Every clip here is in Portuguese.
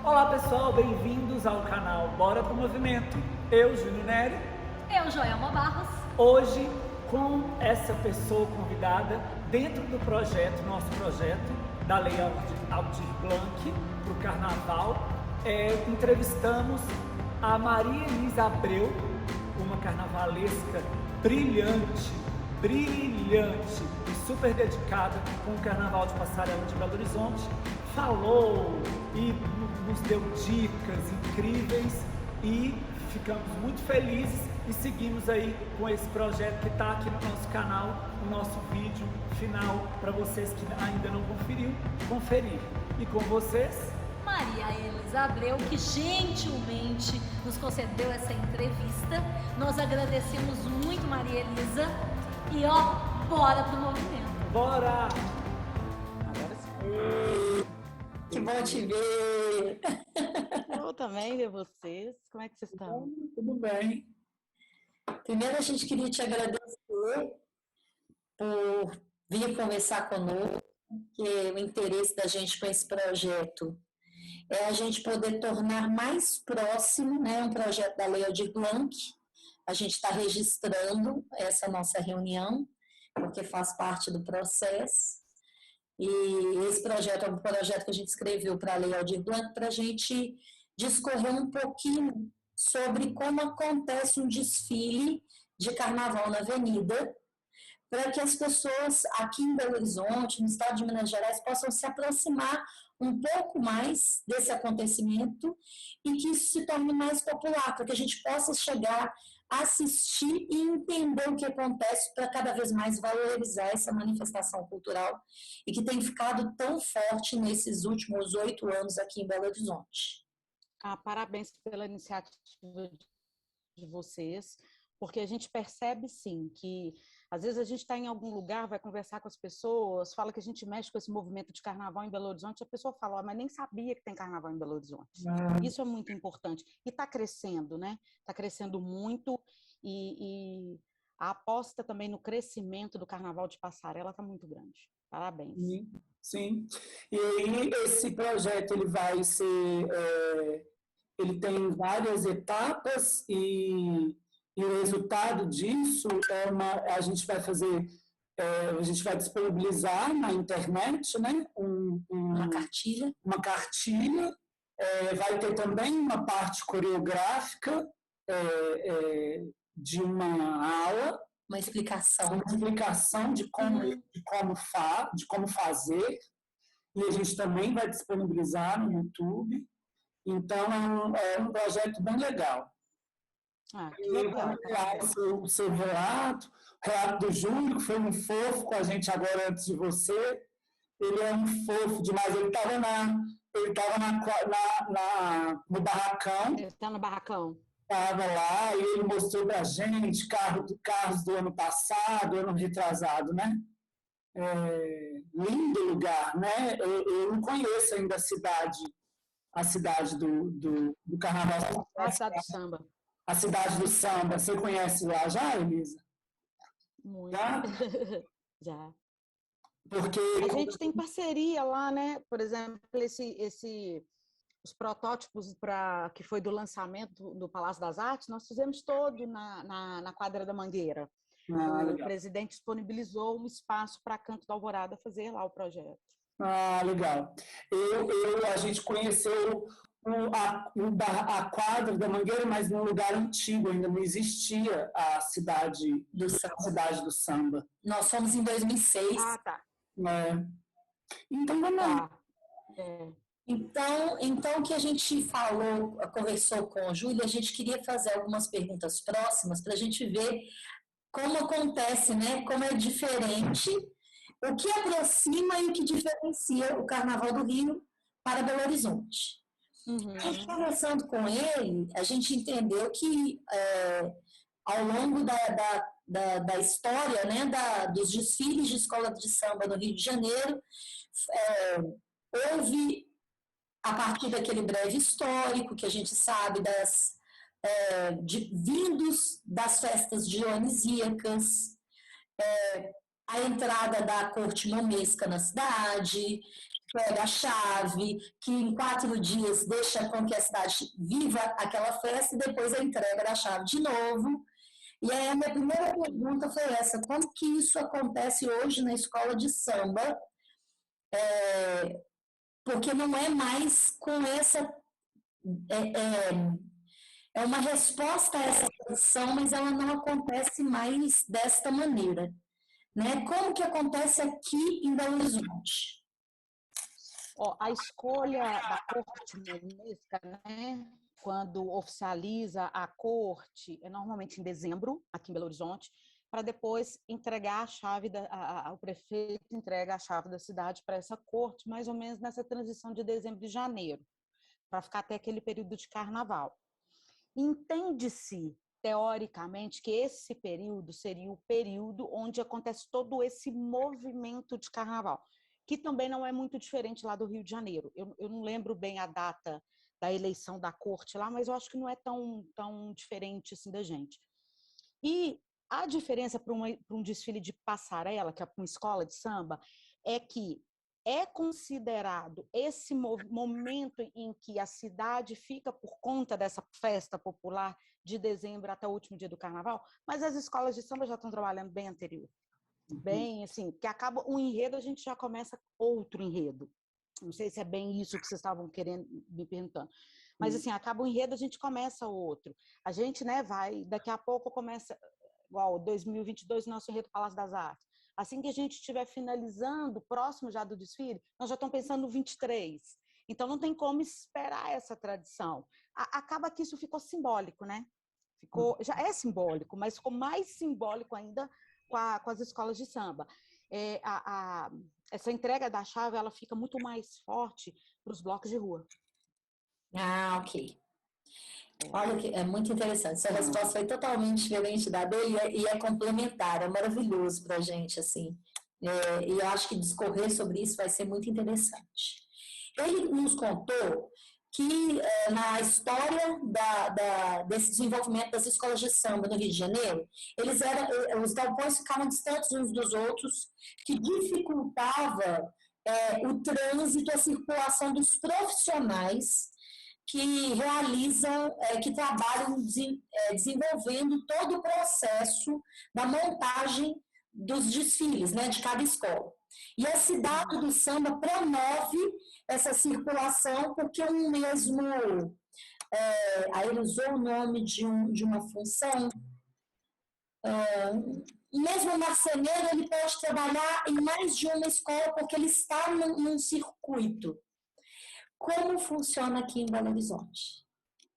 Olá pessoal, bem-vindos ao canal Bora Pro Movimento. Eu, Júnior Neri. Eu, Joelma Barros. Hoje, com essa pessoa convidada, dentro do projeto, nosso projeto da Lei Aldir Blanc para o Carnaval, entrevistamos a Maria Elisa Abreu, uma carnavalesca brilhante e super dedicada com o Carnaval de Passarela de Belo Horizonte. Falou e nos deu dicas incríveis e ficamos muito felizes e seguimos aí com esse projeto que está aqui no nosso canal, o nosso vídeo final para vocês que ainda não conferiu, conferir. E com vocês, Maria Elisa Abreu, que gentilmente nos concedeu essa entrevista. Nós agradecemos muito, Maria Elisa. E bora pro movimento. Bora! Agora sim. Que bom te ver! Eu também ver vocês. Como é que vocês estão? Tudo bem. Primeiro, a gente queria te agradecer por vir conversar conosco, porque o interesse da gente com esse projeto é a gente poder tornar mais próximo, né, um projeto da Lei Aldir Blanc. A gente está registrando essa nossa reunião, porque faz parte do processo. E esse projeto é um projeto que a gente escreveu para a Lei Aldir Blanc para a gente discorrer um pouquinho sobre como acontece um desfile de carnaval na avenida, para que as pessoas aqui em Belo Horizonte, no estado de Minas Gerais, possam se aproximar um pouco mais desse acontecimento e que isso se torne mais popular, para que a gente possa chegar, assistir e entender o que acontece para cada vez mais valorizar essa manifestação cultural e que tem ficado tão forte nesses últimos 8 anos aqui em Belo Horizonte. Parabéns pela iniciativa de vocês, porque a gente percebe, sim, que às vezes a gente está em algum lugar, vai conversar com as pessoas, fala que a gente mexe com esse movimento de carnaval em Belo Horizonte, a pessoa fala, mas nem sabia que tem carnaval em Belo Horizonte. Isso é muito importante. E está crescendo, né? Está crescendo muito e a aposta também no crescimento do carnaval de passarela está muito grande. Parabéns. Sim. E aí esse projeto ele vai ser, ele tem várias etapas e o resultado disso a gente vai fazer, a gente vai disponibilizar na internet, né, Uma cartilha. Vai ter também uma parte coreográfica de uma aula, Uma explicação de como fazer, e a gente também vai disponibilizar no YouTube. Então é um projeto bem legal. Que legal. O seu relato do Júnior, que foi um fofo com a gente agora antes de você. Ele é um fofo demais. Ele estava no barracão. Ele está no barracão. Estava lá e ele mostrou para a gente carros do ano passado, ano retrasado, né? Lindo lugar, né? Eu não conheço ainda a cidade do Carnaval. A cidade do samba. A cidade do samba. Você conhece lá já, Elisa? Muito. Já? Já. Porque a gente tem parceria lá, né? Por exemplo, os protótipos que foi do lançamento do Palácio das Artes, nós fizemos todo na quadra da Mangueira. O presidente disponibilizou um espaço para Canto da Alvorada fazer lá o projeto. Legal. A gente conheceu a quadra da Mangueira, mas num lugar antigo, ainda não existia a cidade do samba. Nós fomos em 2006. Tá. Então, vamos lá. Então, o que a gente conversou com o Júlio, a gente queria fazer algumas perguntas próximas para a gente ver como acontece, né? Como é diferente, o que aproxima e o que diferencia o Carnaval do Rio para Belo Horizonte. Conversando com ele, a gente entendeu que ao longo da história, né, dos desfiles de escola de samba no Rio de Janeiro, houve, a partir daquele breve histórico que a gente sabe vindos das festas dionisíacas, a entrada da corte momesca na cidade, pega a chave, que em 4 dias deixa com que a cidade viva aquela festa e depois a entrega da chave de novo. E aí a minha primeira pergunta foi essa: como que isso acontece hoje na escola de samba? Porque não é mais com essa... É uma resposta a essa tradição, mas ela não acontece mais desta maneira. Né? Como que acontece aqui em Belo Horizonte? A escolha da corte monesca, né? Quando oficializa a corte, é normalmente em dezembro, aqui em Belo Horizonte, para depois entregar a chave, o prefeito entrega a chave da cidade para essa corte, mais ou menos nessa transição de dezembro e janeiro, para ficar até aquele período de carnaval. Entende-se, teoricamente, que esse período seria o período onde acontece todo esse movimento de carnaval, que também não é muito diferente lá do Rio de Janeiro. Eu não lembro bem a data da eleição da corte lá, mas eu acho que não é tão diferente assim da gente. E a diferença para um desfile de passarela, que é uma escola de samba, é que é considerado esse momento em que a cidade fica por conta dessa festa popular de dezembro até o último dia do carnaval, mas as escolas de samba já estão trabalhando bem anterior. Bem, assim, que acaba um enredo, a gente já começa outro enredo. Não sei se é bem isso que vocês estavam querendo me perguntando. Mas, assim, acaba um enredo, a gente começa outro. A gente, né, daqui a pouco começa, igual 2022, nosso enredo Palácio das Artes. Assim que a gente estiver finalizando, próximo já do desfile, nós já estamos pensando no 23. Então, não tem como esperar essa tradição. Acaba que isso ficou simbólico, né? Já é simbólico, mas ficou mais simbólico ainda com as escolas de samba. Essa entrega da chave, ela fica muito mais forte para os blocos de rua. Ah, ok. Olha, que é muito interessante. Sua resposta foi totalmente diferente da dele e é complementar, é maravilhoso para a gente, assim. E eu acho que discorrer sobre isso vai ser muito interessante. Ele nos contou que na história desse desenvolvimento das escolas de samba no Rio de Janeiro, os galpões ficavam distantes uns dos outros, que dificultava o trânsito, a circulação dos profissionais que realizam, que trabalham desenvolvendo todo o processo da montagem dos desfiles, né, de cada escola. E a cidade do samba promove essa circulação porque um mesmo... aí ele usou o nome de uma função. O mesmo marceneiro, ele pode trabalhar em mais de uma escola porque ele está num circuito. Como funciona aqui em Belo Horizonte?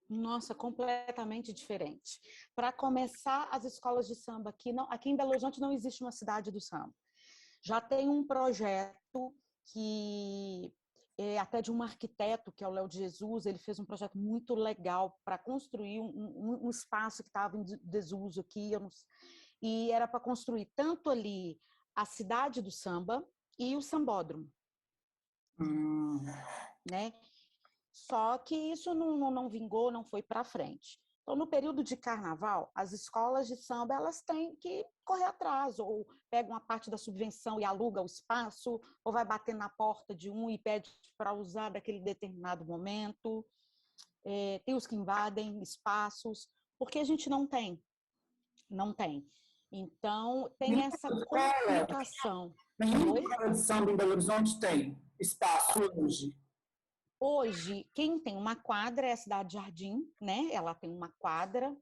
Nossa, completamente diferente. Para começar, as escolas de samba aqui em Belo Horizonte não existe uma cidade do samba. Já tem um projeto que é até de um arquiteto, que é o Léo de Jesus, ele fez um projeto muito legal para construir um espaço que estava em desuso aqui, e era para construir tanto ali a cidade do samba e o sambódromo. Né? Só que isso não vingou, não foi para frente. Então, no período de carnaval, as escolas de samba elas têm que correr atrás, ou pegam uma parte da subvenção e aluga o espaço, ou vai bater na porta de um e pede para usar daquele determinado momento. Tem os que invadem espaços, porque a gente não tem. Então, tem essa complicação. Nenhuma escola de samba em Belo Horizonte tem espaço hoje. Hoje, quem tem uma quadra é a Cidade Jardim, né? Ela tem uma quadra.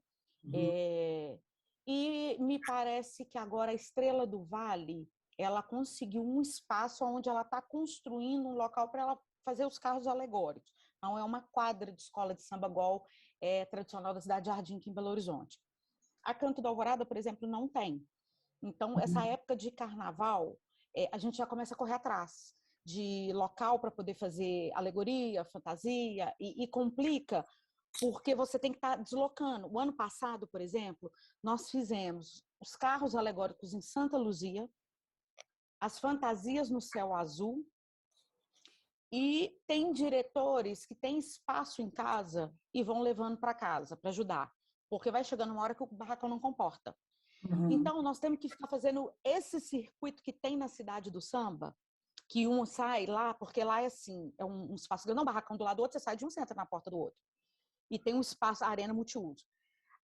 E me parece que agora a Estrela do Vale, ela conseguiu um espaço onde ela está construindo um local para ela fazer os carros alegóricos. Não é uma quadra de escola de samba igual tradicional da Cidade Jardim aqui em Belo Horizonte. A Canto da Alvorada, por exemplo, não tem. Então, essa época de carnaval, a gente já começa a correr atrás de local para poder fazer alegoria, fantasia, e complica, porque você tem que estar deslocando. O ano passado, por exemplo, nós fizemos os carros alegóricos em Santa Luzia, as fantasias no Céu Azul, e tem diretores que têm espaço em casa e vão levando para casa para ajudar, porque vai chegando uma hora que o barracão não comporta. Então, nós temos que ficar fazendo esse circuito que tem na cidade do samba, que um sai lá, porque lá é assim, é um espaço grande, um barracão do lado do outro, você sai de um, você entra na porta do outro. E tem um espaço, a arena multiuso.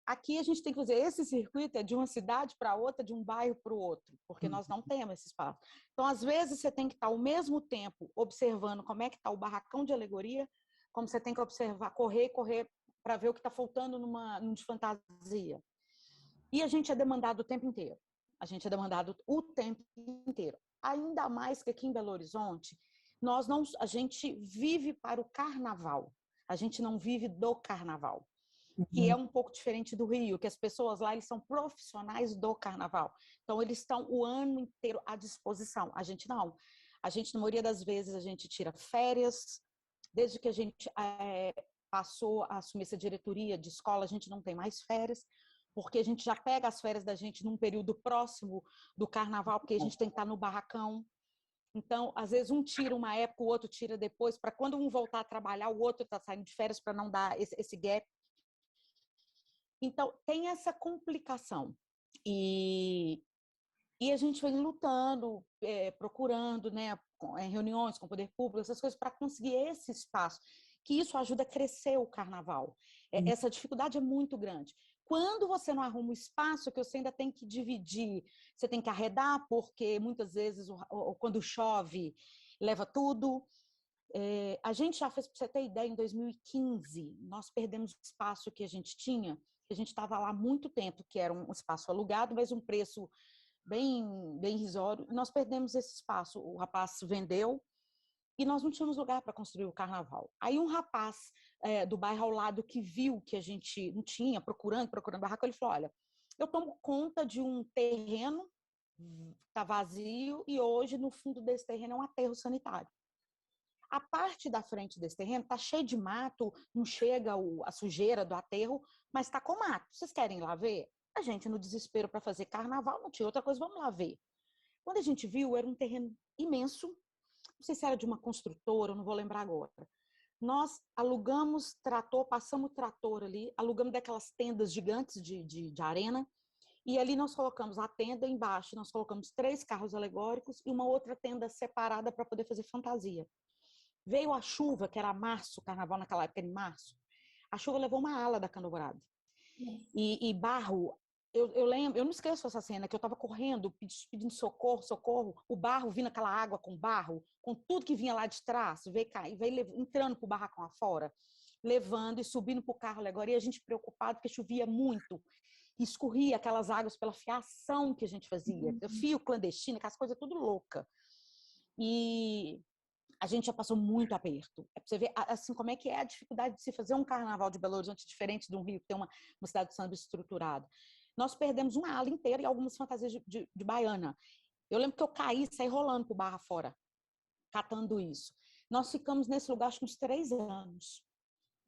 Aqui a gente tem que fazer esse circuito, é de uma cidade para outra, de um bairro para o outro, porque nós não temos esse espaço. Então, às vezes, você tem que estar ao mesmo tempo observando como é que está o barracão de alegoria, como você tem que observar, correr para ver o que está faltando num de fantasia. E a gente é demandado o tempo inteiro. A gente é demandado o tempo inteiro. Ainda mais que aqui em Belo Horizonte, a gente vive para o carnaval. A gente não vive do carnaval. Que é um pouco diferente do Rio, que as pessoas lá, eles são profissionais do carnaval. Então, eles estão o ano inteiro à disposição. A gente não. A gente, na maioria das vezes, a gente tira férias. Desde que a gente passou a assumir essa diretoria de escola, a gente não tem mais férias, porque a gente já pega as férias da gente num período próximo do carnaval, porque a gente tem que estar no barracão. Então, às vezes, um tira uma época, o outro tira depois, para quando um voltar a trabalhar, o outro está saindo de férias para não dar esse gap. Então, tem essa complicação. E a gente vem lutando, procurando, né, em reuniões com o poder público, essas coisas, para conseguir esse espaço, que isso ajuda a crescer o carnaval. Essa dificuldade é muito grande. Quando você não arruma o espaço, que você ainda tem que dividir, você tem que arredar, porque muitas vezes, quando chove, leva tudo. A gente já fez, para você ter ideia, em 2015, nós perdemos o espaço que a gente tinha, a gente estava lá há muito tempo, que era um espaço alugado, mas um preço bem irrisório. Nós perdemos esse espaço, o rapaz vendeu e nós não tínhamos lugar para construir o carnaval. Aí um rapaz do bairro ao lado que viu que a gente não tinha, procurando barraco, ele falou, olha, eu tomo conta de um terreno, está vazio, e hoje no fundo desse terreno é um aterro sanitário. A parte da frente desse terreno está cheia de mato, não chega a sujeira do aterro, mas está com mato. Vocês querem ir lá ver? A gente, no desespero para fazer carnaval, não tinha outra coisa, vamos lá ver. Quando a gente viu, era um terreno imenso, não sei se era de uma construtora, eu não vou lembrar agora. Nós alugamos trator, passamos o trator ali, alugamos daquelas tendas gigantes de arena, e ali nós colocamos a tenda embaixo, nós colocamos 3 carros alegóricos e uma outra tenda separada para poder fazer fantasia. Veio a chuva, que era março, carnaval naquela época era em março. A chuva levou uma ala da Cana Dourada. E barro, eu lembro, eu não esqueço essa cena, que eu estava correndo, pedindo socorro, o barro vindo aquela água com barro, com tudo que vinha lá de trás, veio entrando para o barracão afora, levando e subindo para o carro agora, e a gente preocupado, porque chovia muito, e escorria aquelas águas pela fiação que a gente fazia, fio clandestino, aquelas coisas tudo louca. E a gente já passou muito aperto. Para você ver assim, como é que é a dificuldade de se fazer um carnaval de Belo Horizonte diferente de um Rio, que tem uma cidade de samba estruturada. Nós perdemos uma ala inteira e algumas fantasias de baiana. Eu lembro que eu caí, saí rolando para o barra fora, catando isso. Nós ficamos nesse lugar acho que uns 3 anos.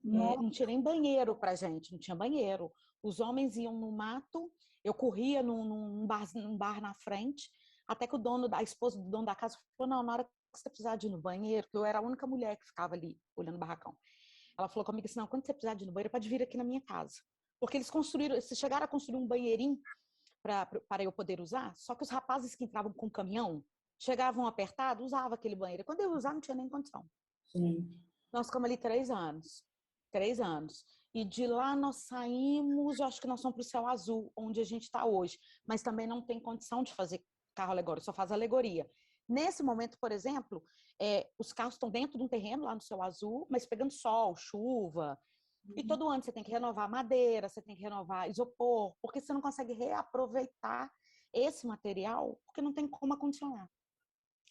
Não tinha nem banheiro para a gente, não tinha banheiro. Os homens iam no mato, eu corria num bar na frente, até que a esposa do dono da casa falou, não, na hora que você precisar de ir no banheiro, que eu era a única mulher que ficava ali olhando o barracão. Ela falou comigo assim, não, quando você precisar de ir no banheiro, pode vir aqui na minha casa. Porque eles chegaram a construir um banheirinho para eu poder usar, só que os rapazes que entravam com o caminhão, chegavam apertados, usavam aquele banheiro. Quando eu usar, não tinha nem condição. Sim. Nós ficamos ali 3 anos. 3 anos. E de lá nós saímos, eu acho que nós fomos para o Céu Azul, onde a gente está hoje. Mas também não tem condição de fazer carro alegórico, só faz alegoria. Nesse momento, por exemplo, os carros estão dentro de um terreno lá no Céu Azul, mas pegando sol, chuva. E todo ano você tem que renovar madeira, você tem que renovar isopor, porque você não consegue reaproveitar esse material, porque não tem como acondicionar.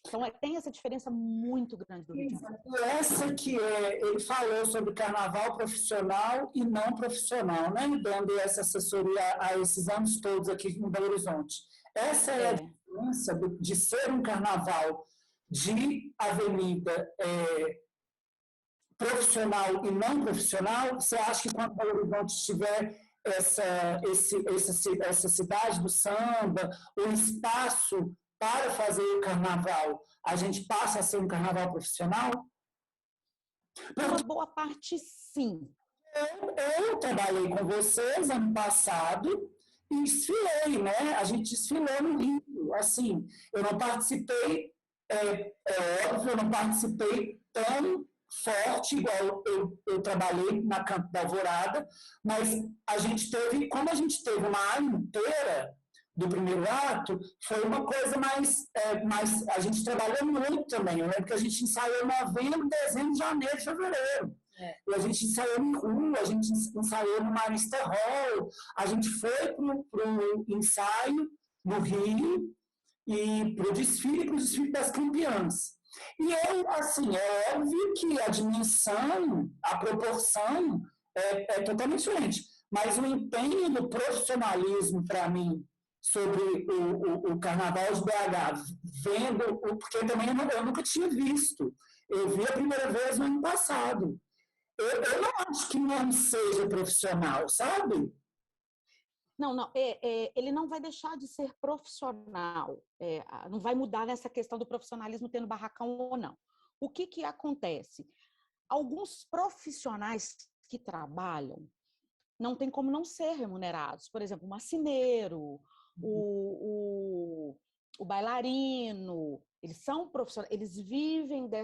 Então, tem essa diferença muito grande do Rio de Janeiro. Essa que ele falou sobre carnaval profissional e não profissional, né? Dando essa assessoria a esses anos todos aqui em Belo Horizonte. Essa é a diferença de ser um carnaval de avenida profissional e não profissional. Você acha que quando Belo Horizonte tiver essa cidade do samba, o espaço para fazer o carnaval, a gente passa a ser um carnaval profissional? Uma boa parte, sim. Eu trabalhei com vocês ano passado e desfilei, né? A gente desfilou no Rio. Assim, eu não participei É óbvio, eu não participei tão forte, igual eu trabalhei na Campo da Alvorada, mas como a gente teve uma área inteira do primeiro ato, foi uma coisa mais. A gente trabalhou muito também. Eu lembro que a gente ensaiou em novembro, dezembro, janeiro, fevereiro. E a gente ensaiou em rua, a gente ensaiou no Marista Hall, a gente foi para o ensaio no Rio e para o desfile das campeãs. E assim, é óbvio que a dimensão, a proporção é totalmente diferente. Mas o empenho do profissionalismo, para mim, sobre o Carnaval de BH, porque também eu nunca tinha visto. Eu vi a primeira vez no ano passado. Eu não acho que não seja profissional, sabe? Não, ele não vai deixar de ser profissional, não vai mudar nessa questão do profissionalismo tendo barracão ou não. O que acontece? Alguns profissionais que trabalham não tem como não ser remunerados. Por exemplo, o marceneiro, o bailarino, eles são profissionais, eles vivem da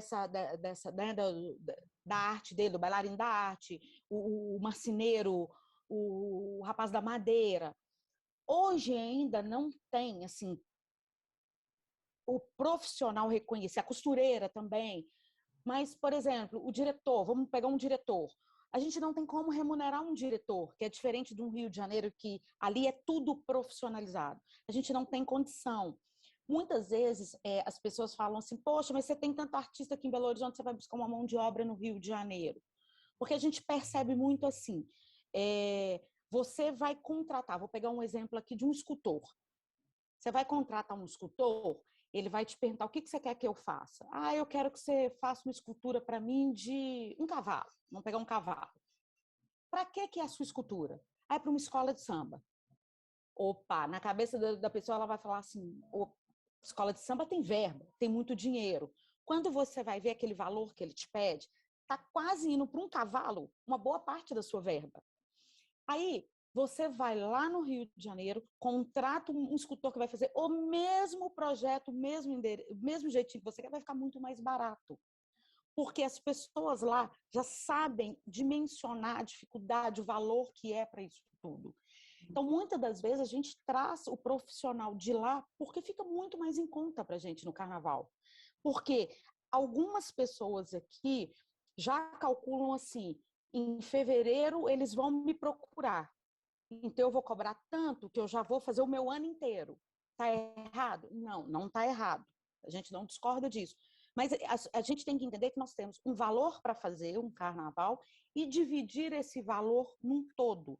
arte dele, do bailarino da arte, o marceneiro, o rapaz da madeira. Hoje ainda não tem, assim, o profissional reconhecer, a costureira também. Mas, por exemplo, o diretor, vamos pegar um diretor. A gente não tem como remunerar um diretor, que é diferente de um Rio de Janeiro, que ali é tudo profissionalizado. A gente não tem condição. Muitas vezes as pessoas falam assim, poxa, mas você tem tanto artista aqui em Belo Horizonte, você vai buscar uma mão de obra no Rio de Janeiro. Porque a gente percebe muito assim, você vai contratar, vou pegar um exemplo aqui de um escultor. Você vai contratar um escultor, ele vai te perguntar o que você quer que eu faça. Ah, eu quero que você faça uma escultura para mim de um cavalo. Vamos pegar um cavalo. Para que é a sua escultura? Ah, é para uma escola de samba. Opa, na cabeça da pessoa ela vai falar assim, escola de samba tem verba, tem muito dinheiro. Quando você vai ver aquele valor que ele te pede, está quase indo para um cavalo uma boa parte da sua verba. Aí, você vai lá no Rio de Janeiro, contrata um escultor que vai fazer o mesmo projeto, o mesmo jeitinho que você quer, vai ficar muito mais barato. Porque as pessoas lá já sabem dimensionar a dificuldade, o valor que é para isso tudo. Então, muitas das vezes, a gente traz o profissional de lá porque fica muito mais em conta para a gente no carnaval. Porque algumas pessoas aqui já calculam assim, em fevereiro eles vão me procurar. Então eu vou cobrar tanto que eu já vou fazer o meu ano inteiro. Está errado? Não, não está errado. A gente não discorda disso. Mas a gente tem que entender que nós temos um valor para fazer um carnaval e dividir esse valor num todo.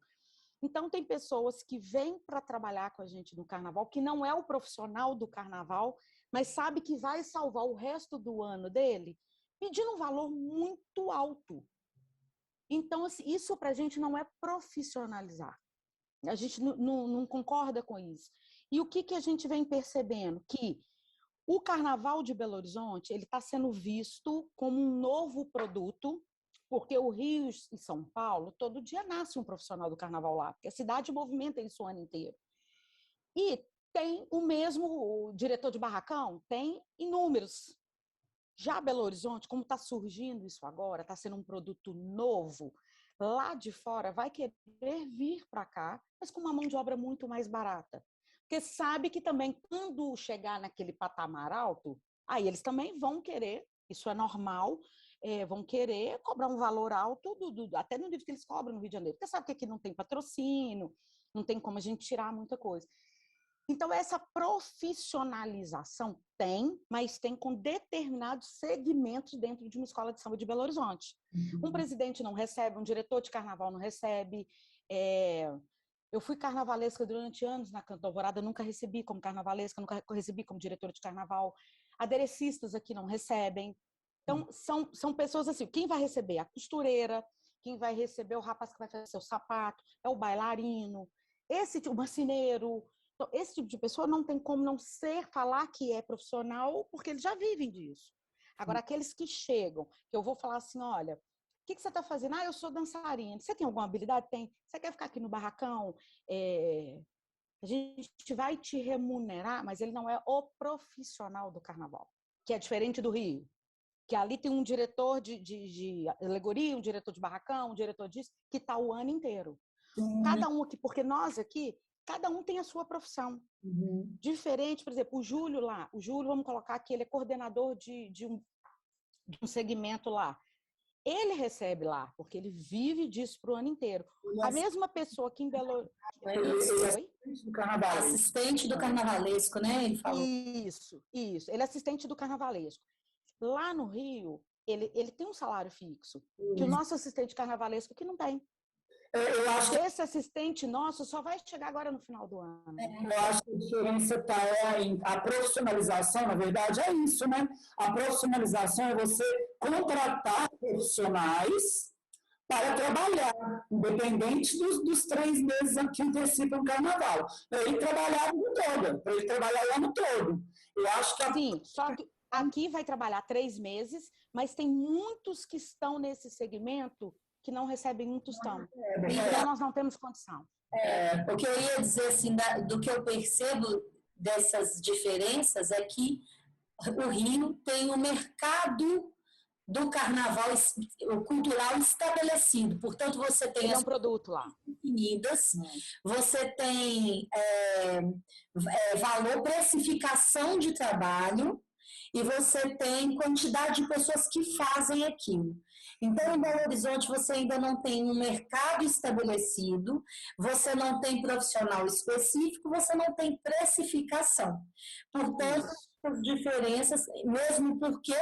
Então, tem pessoas que vêm para trabalhar com a gente no carnaval, que não é o profissional do carnaval, mas sabe que vai salvar o resto do ano dele, pedindo um valor muito alto. Então, assim, isso para a gente não é profissionalizar. A gente não concorda com isso. E o que a gente vem percebendo? Que o Carnaval de Belo Horizonte ele está sendo visto como um novo produto, porque o Rio e São Paulo, todo dia nasce um profissional do Carnaval lá, porque a cidade movimenta isso o ano inteiro. E tem o mesmo diretor de barracão, tem inúmeros. Já Belo Horizonte, como está surgindo isso agora, está sendo um produto novo, lá de fora vai querer vir para cá, mas com uma mão de obra muito mais barata. Porque sabe que também, quando chegar naquele patamar alto, aí eles também vão querer, isso é normal, vão querer cobrar um valor alto, até no nível que eles cobram no Rio de Janeiro. Porque sabe que aqui não tem patrocínio, não tem como a gente tirar muita coisa. Então, essa profissionalização tem, mas tem com determinados segmentos dentro de uma escola de samba de Belo Horizonte. Um presidente não recebe, um diretor de carnaval não recebe. Eu fui carnavalesca durante anos na Canto Alvorada, nunca recebi como carnavalesca, nunca recebi como diretora de carnaval. Aderecistas aqui não recebem. Então, são pessoas assim, quem vai receber? A costureira, quem vai receber o rapaz que vai fazer seu sapato, é o bailarino, o marceneiro. Então, esse tipo de pessoa não tem como não falar que é profissional, porque eles já vivem disso. Agora, aqueles que chegam, que eu vou falar assim, olha, o que você está fazendo? Ah, eu sou dançarina. Você tem alguma habilidade? Tem. Você quer ficar aqui no barracão? A gente vai te remunerar, mas ele não é o profissional do carnaval. que é diferente do Rio. Que ali tem um diretor de alegoria, um diretor de barracão, um diretor disso, que está o ano inteiro. Cada um aqui, porque nós aqui, cada um tem a sua profissão. Diferente, por exemplo, o Júlio lá. O Júlio, vamos colocar aqui, ele é coordenador de um segmento lá. Ele recebe lá, porque ele vive disso para o ano inteiro. A mesma pessoa aqui em Belo... Assistente do carnavalesco, né? Ele falou. Isso. Ele é assistente do carnavalesco. Lá no Rio, ele tem um salário fixo, que o nosso assistente carnavalesco aqui não tem. Eu acho que Esse assistente nosso só vai chegar agora no final do ano. Eu acho que a diferença está em a profissionalização, na verdade, é isso, né? A profissionalização é você contratar profissionais para trabalhar, independente dos 3 meses que antecipam o carnaval. Para ele trabalhar o ano todo, para ele trabalhar o ano todo. Eu acho que Sim, só que aqui vai trabalhar 3 meses, mas tem muitos que estão nesse segmento que não recebem um tostão. Então, nós não temos condição. O que eu ia dizer, assim, do que eu percebo dessas diferenças é que o Rio tem um mercado do carnaval cultural estabelecido. Portanto, você tem as produto lá definidas, você tem valor, precificação de trabalho, e você tem quantidade de pessoas que fazem aquilo. Então, em Belo Horizonte, você ainda não tem um mercado estabelecido, você não tem profissional específico, você não tem precificação. Portanto, as diferenças, mesmo porque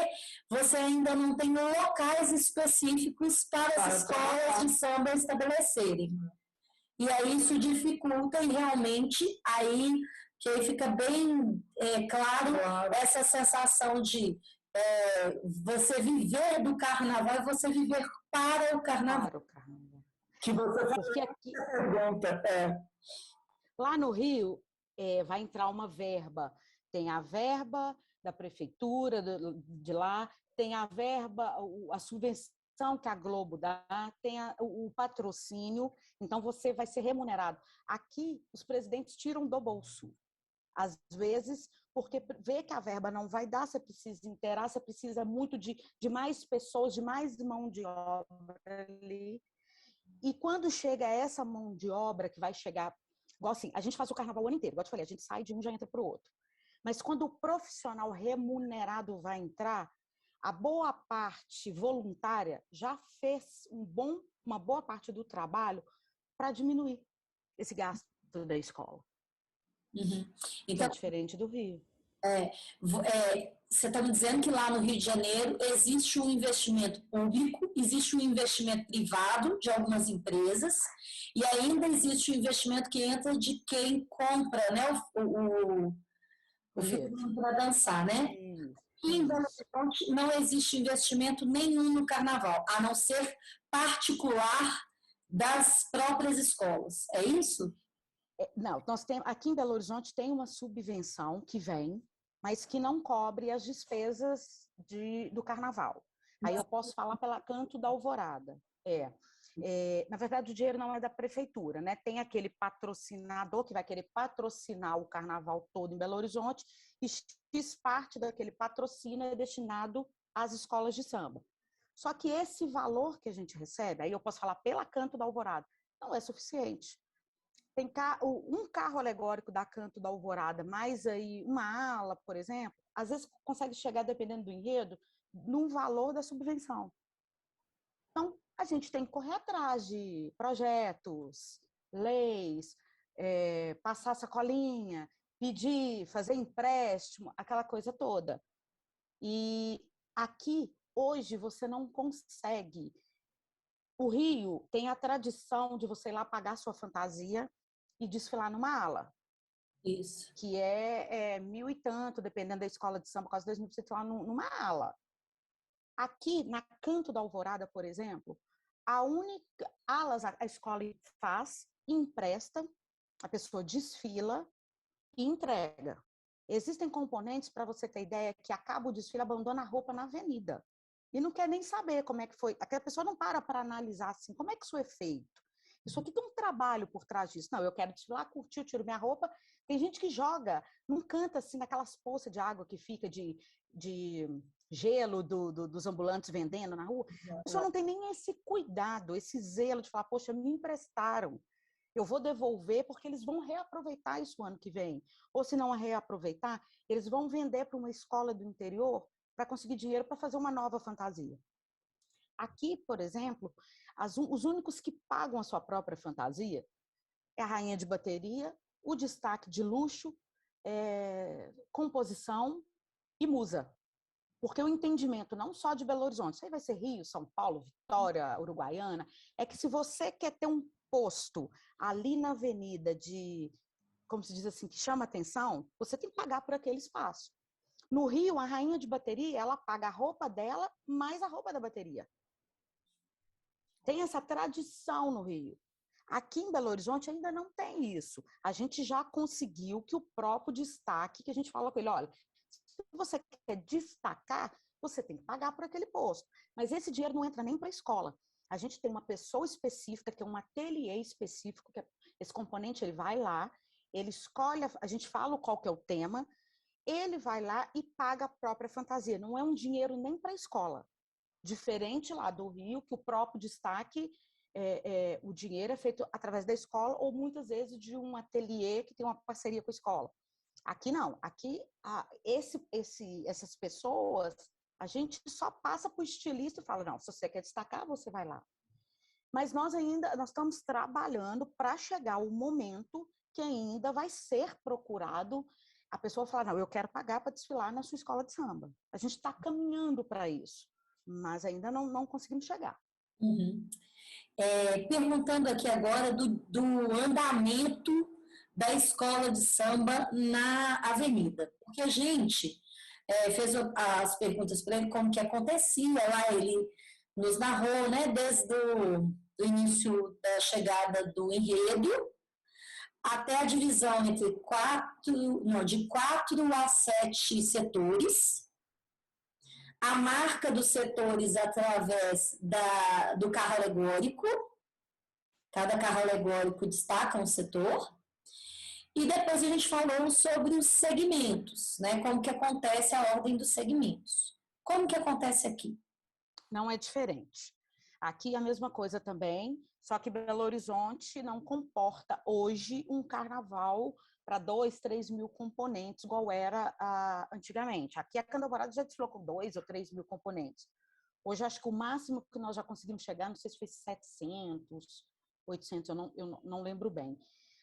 você ainda não tem locais específicos para as escolas de samba estabelecerem. E aí isso dificulta e realmente que aí fica bem claro essa sensação de você viver do carnaval e você viver para o carnaval. Que você porque aqui, pergunta. Lá no Rio, vai entrar uma verba. Tem a verba da prefeitura de lá, tem a verba, a subvenção que a Globo dá, tem o patrocínio, então você vai ser remunerado. Aqui, os presidentes tiram do bolso. Às vezes, porque vê que a verba não vai dar, você precisa inteirar, você precisa muito de mais pessoas, de mais mão de obra ali. E quando chega essa mão de obra, que vai chegar... Igual assim, a gente faz o carnaval o ano inteiro, igual eu te falei, a gente sai de um e já entra para o outro. Mas quando o profissional remunerado vai entrar, a boa parte voluntária já fez uma boa parte do trabalho para diminuir esse gasto da escola. Então, é diferente do Rio. Você está me dizendo que lá no Rio de Janeiro existe um investimento público, existe um investimento privado de algumas empresas e ainda existe o investimento que entra de quem compra, né, o filme para dançar, né? E em Belo Horizonte não existe investimento nenhum no carnaval, a não ser particular das próprias escolas. É isso? Não, aqui em Belo Horizonte tem uma subvenção que vem, mas que não cobre as despesas do carnaval. Aí eu posso falar pela Canto da Alvorada. Na verdade, o dinheiro não é da prefeitura, né? Tem aquele patrocinador que vai querer patrocinar o carnaval todo em Belo Horizonte e X parte daquele patrocínio é destinado às escolas de samba. Só que esse valor que a gente recebe, aí eu posso falar pela Canto da Alvorada, não é suficiente. Tem um carro alegórico da Canto da Alvorada, mais aí uma ala, por exemplo, às vezes consegue chegar, dependendo do enredo, num valor da subvenção. Então, a gente tem que correr atrás de projetos, leis, passar sacolinha, pedir, fazer empréstimo, aquela coisa toda. E aqui, hoje, você não consegue. O Rio tem a tradição de você ir lá pagar sua fantasia e desfilar numa ala. Isso. Que é 1.000 e tanto, dependendo da escola de samba, quase 2.000 você lá numa ala. Aqui, na Canto da Alvorada, por exemplo, a única alas a escola faz, empresta, a pessoa desfila e entrega. Existem componentes, para você ter ideia, que acaba o desfile, abandona a roupa na avenida. E não quer nem saber como é que foi. Aquela pessoa não para analisar assim, como é que isso é feito. Isso aqui tem um trabalho por trás disso. Não, eu quero desfilar, curtir, eu tiro minha roupa. Tem gente que joga, não canta assim, naquelas poças de água que fica de gelo dos ambulantes vendendo na rua. A pessoa não tem nem esse cuidado, esse zelo de falar, poxa, me emprestaram. Eu vou devolver porque eles vão reaproveitar isso ano que vem. Ou se não reaproveitar, eles vão vender para uma escola do interior para conseguir dinheiro para fazer uma nova fantasia. Aqui, por exemplo, os únicos que pagam a sua própria fantasia é a rainha de bateria, o destaque de luxo, composição e musa. Porque o entendimento não só de Belo Horizonte, isso aí vai ser Rio, São Paulo, Vitória, Uruguaiana, é que se você quer ter um posto ali na avenida como se diz assim, que chama atenção, você tem que pagar por aquele espaço. No Rio, a rainha de bateria, ela paga a roupa dela mais a roupa da bateria. Tem essa tradição no Rio. Aqui em Belo Horizonte ainda não tem isso. A gente já conseguiu que o próprio destaque, que a gente fala com ele, olha, se você quer destacar, você tem que pagar por aquele posto. Mas esse dinheiro não entra nem para a escola. A gente tem uma pessoa específica, que é um ateliê específico, que esse componente, ele vai lá, ele escolhe, a gente fala qual que é o tema, ele vai lá e paga a própria fantasia. Não é um dinheiro nem para a escola. Diferente lá do Rio, que o próprio destaque, o dinheiro é feito através da escola ou muitas vezes de um ateliê que tem uma parceria com a escola. Aqui não. Aqui, essas pessoas, a gente só passa para o estilista e fala, não, se você quer destacar, você vai lá. Mas nós estamos trabalhando para chegar o momento que ainda vai ser procurado a pessoa falar, não, eu quero pagar para desfilar na sua escola de samba. A gente está caminhando para isso, mas ainda não conseguimos chegar. Uhum. Perguntando aqui agora do andamento da escola de samba na avenida. Porque a gente fez as perguntas para ele como que acontecia lá, ele nos narrou, né, desde do início da chegada do enredo até a divisão entre de 4 a 7 setores, a marca dos setores através do carro alegórico, cada carro alegórico destaca um setor, e depois a gente falou sobre os segmentos, né? Como que acontece a ordem dos segmentos. Como que acontece aqui? Não é diferente. Aqui é a mesma coisa também, só que Belo Horizonte não comporta hoje um carnaval para 2, 3 mil componentes, igual era antigamente. Aqui a Candomblada já desfilou com 2 ou 3 mil componentes. Hoje acho que o máximo que nós já conseguimos chegar, não sei se foi 700, 800, eu não lembro bem.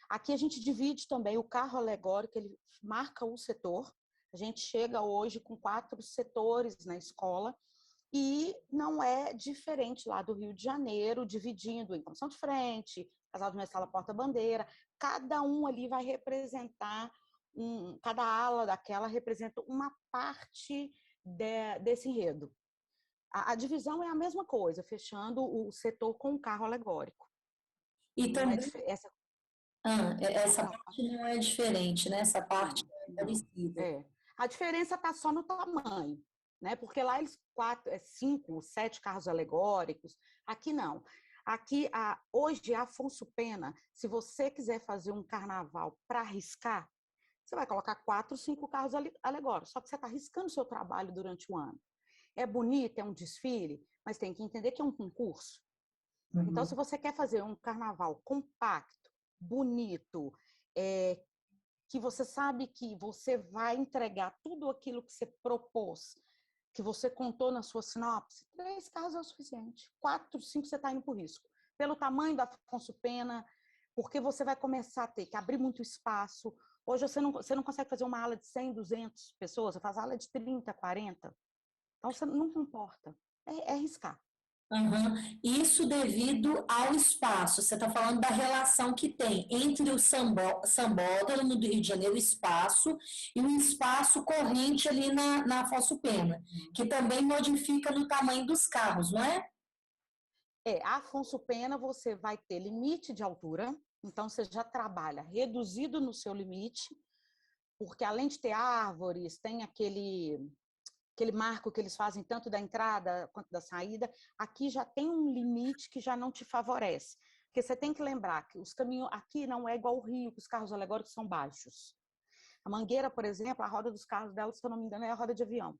Aqui a gente divide também o carro alegórico, ele marca o setor. A gente chega hoje com 4 setores na escola e não é diferente lá do Rio de Janeiro, dividindo em comissão de frente, casal de mestre porta-bandeira. Cada um ali vai representar, cada ala daquela representa uma parte desse enredo. A divisão é a mesma coisa, fechando o setor com o carro alegórico. E também essa parte não é diferente, né? Essa parte é parecida. A diferença está só no tamanho, né? Porque lá eles 5, 7 carros alegóricos. Aqui não. Aqui, hoje, a Afonso Pena, se você quiser fazer um carnaval para arriscar, você vai colocar 4, 5 carros alegóricos. Só que você está arriscando o seu trabalho durante o ano. É bonito, é um desfile, mas tem que entender que é um concurso. Uhum. Então, se você quer fazer um carnaval compacto, bonito, que você sabe que você vai entregar tudo aquilo que você propôs, que você contou na sua sinopse, 3 carros é o suficiente. 4, 5 você está indo por risco. Pelo tamanho da Afonso Pena, porque você vai começar a ter que abrir muito espaço. Hoje você não consegue fazer uma ala de 100, 200 pessoas, você faz ala de 30, 40. Então, você não importa. É arriscar. Uhum. Isso devido ao espaço. Você está falando da relação que tem entre o sambódromo do Rio de Janeiro, o espaço, e o espaço corrente ali na Afonso Pena, que também modifica no tamanho dos carros, não é? A Afonso Pena você vai ter limite de altura, então você já trabalha reduzido no seu limite, porque além de ter árvores, tem aquele marco que eles fazem tanto da entrada quanto da saída, aqui já tem um limite que já não te favorece. Porque você tem que lembrar que os caminhos aqui não é igual ao Rio, que os carros alegóricos são baixos. A Mangueira, por exemplo, a roda dos carros dela, se eu não me engano, é a roda de avião.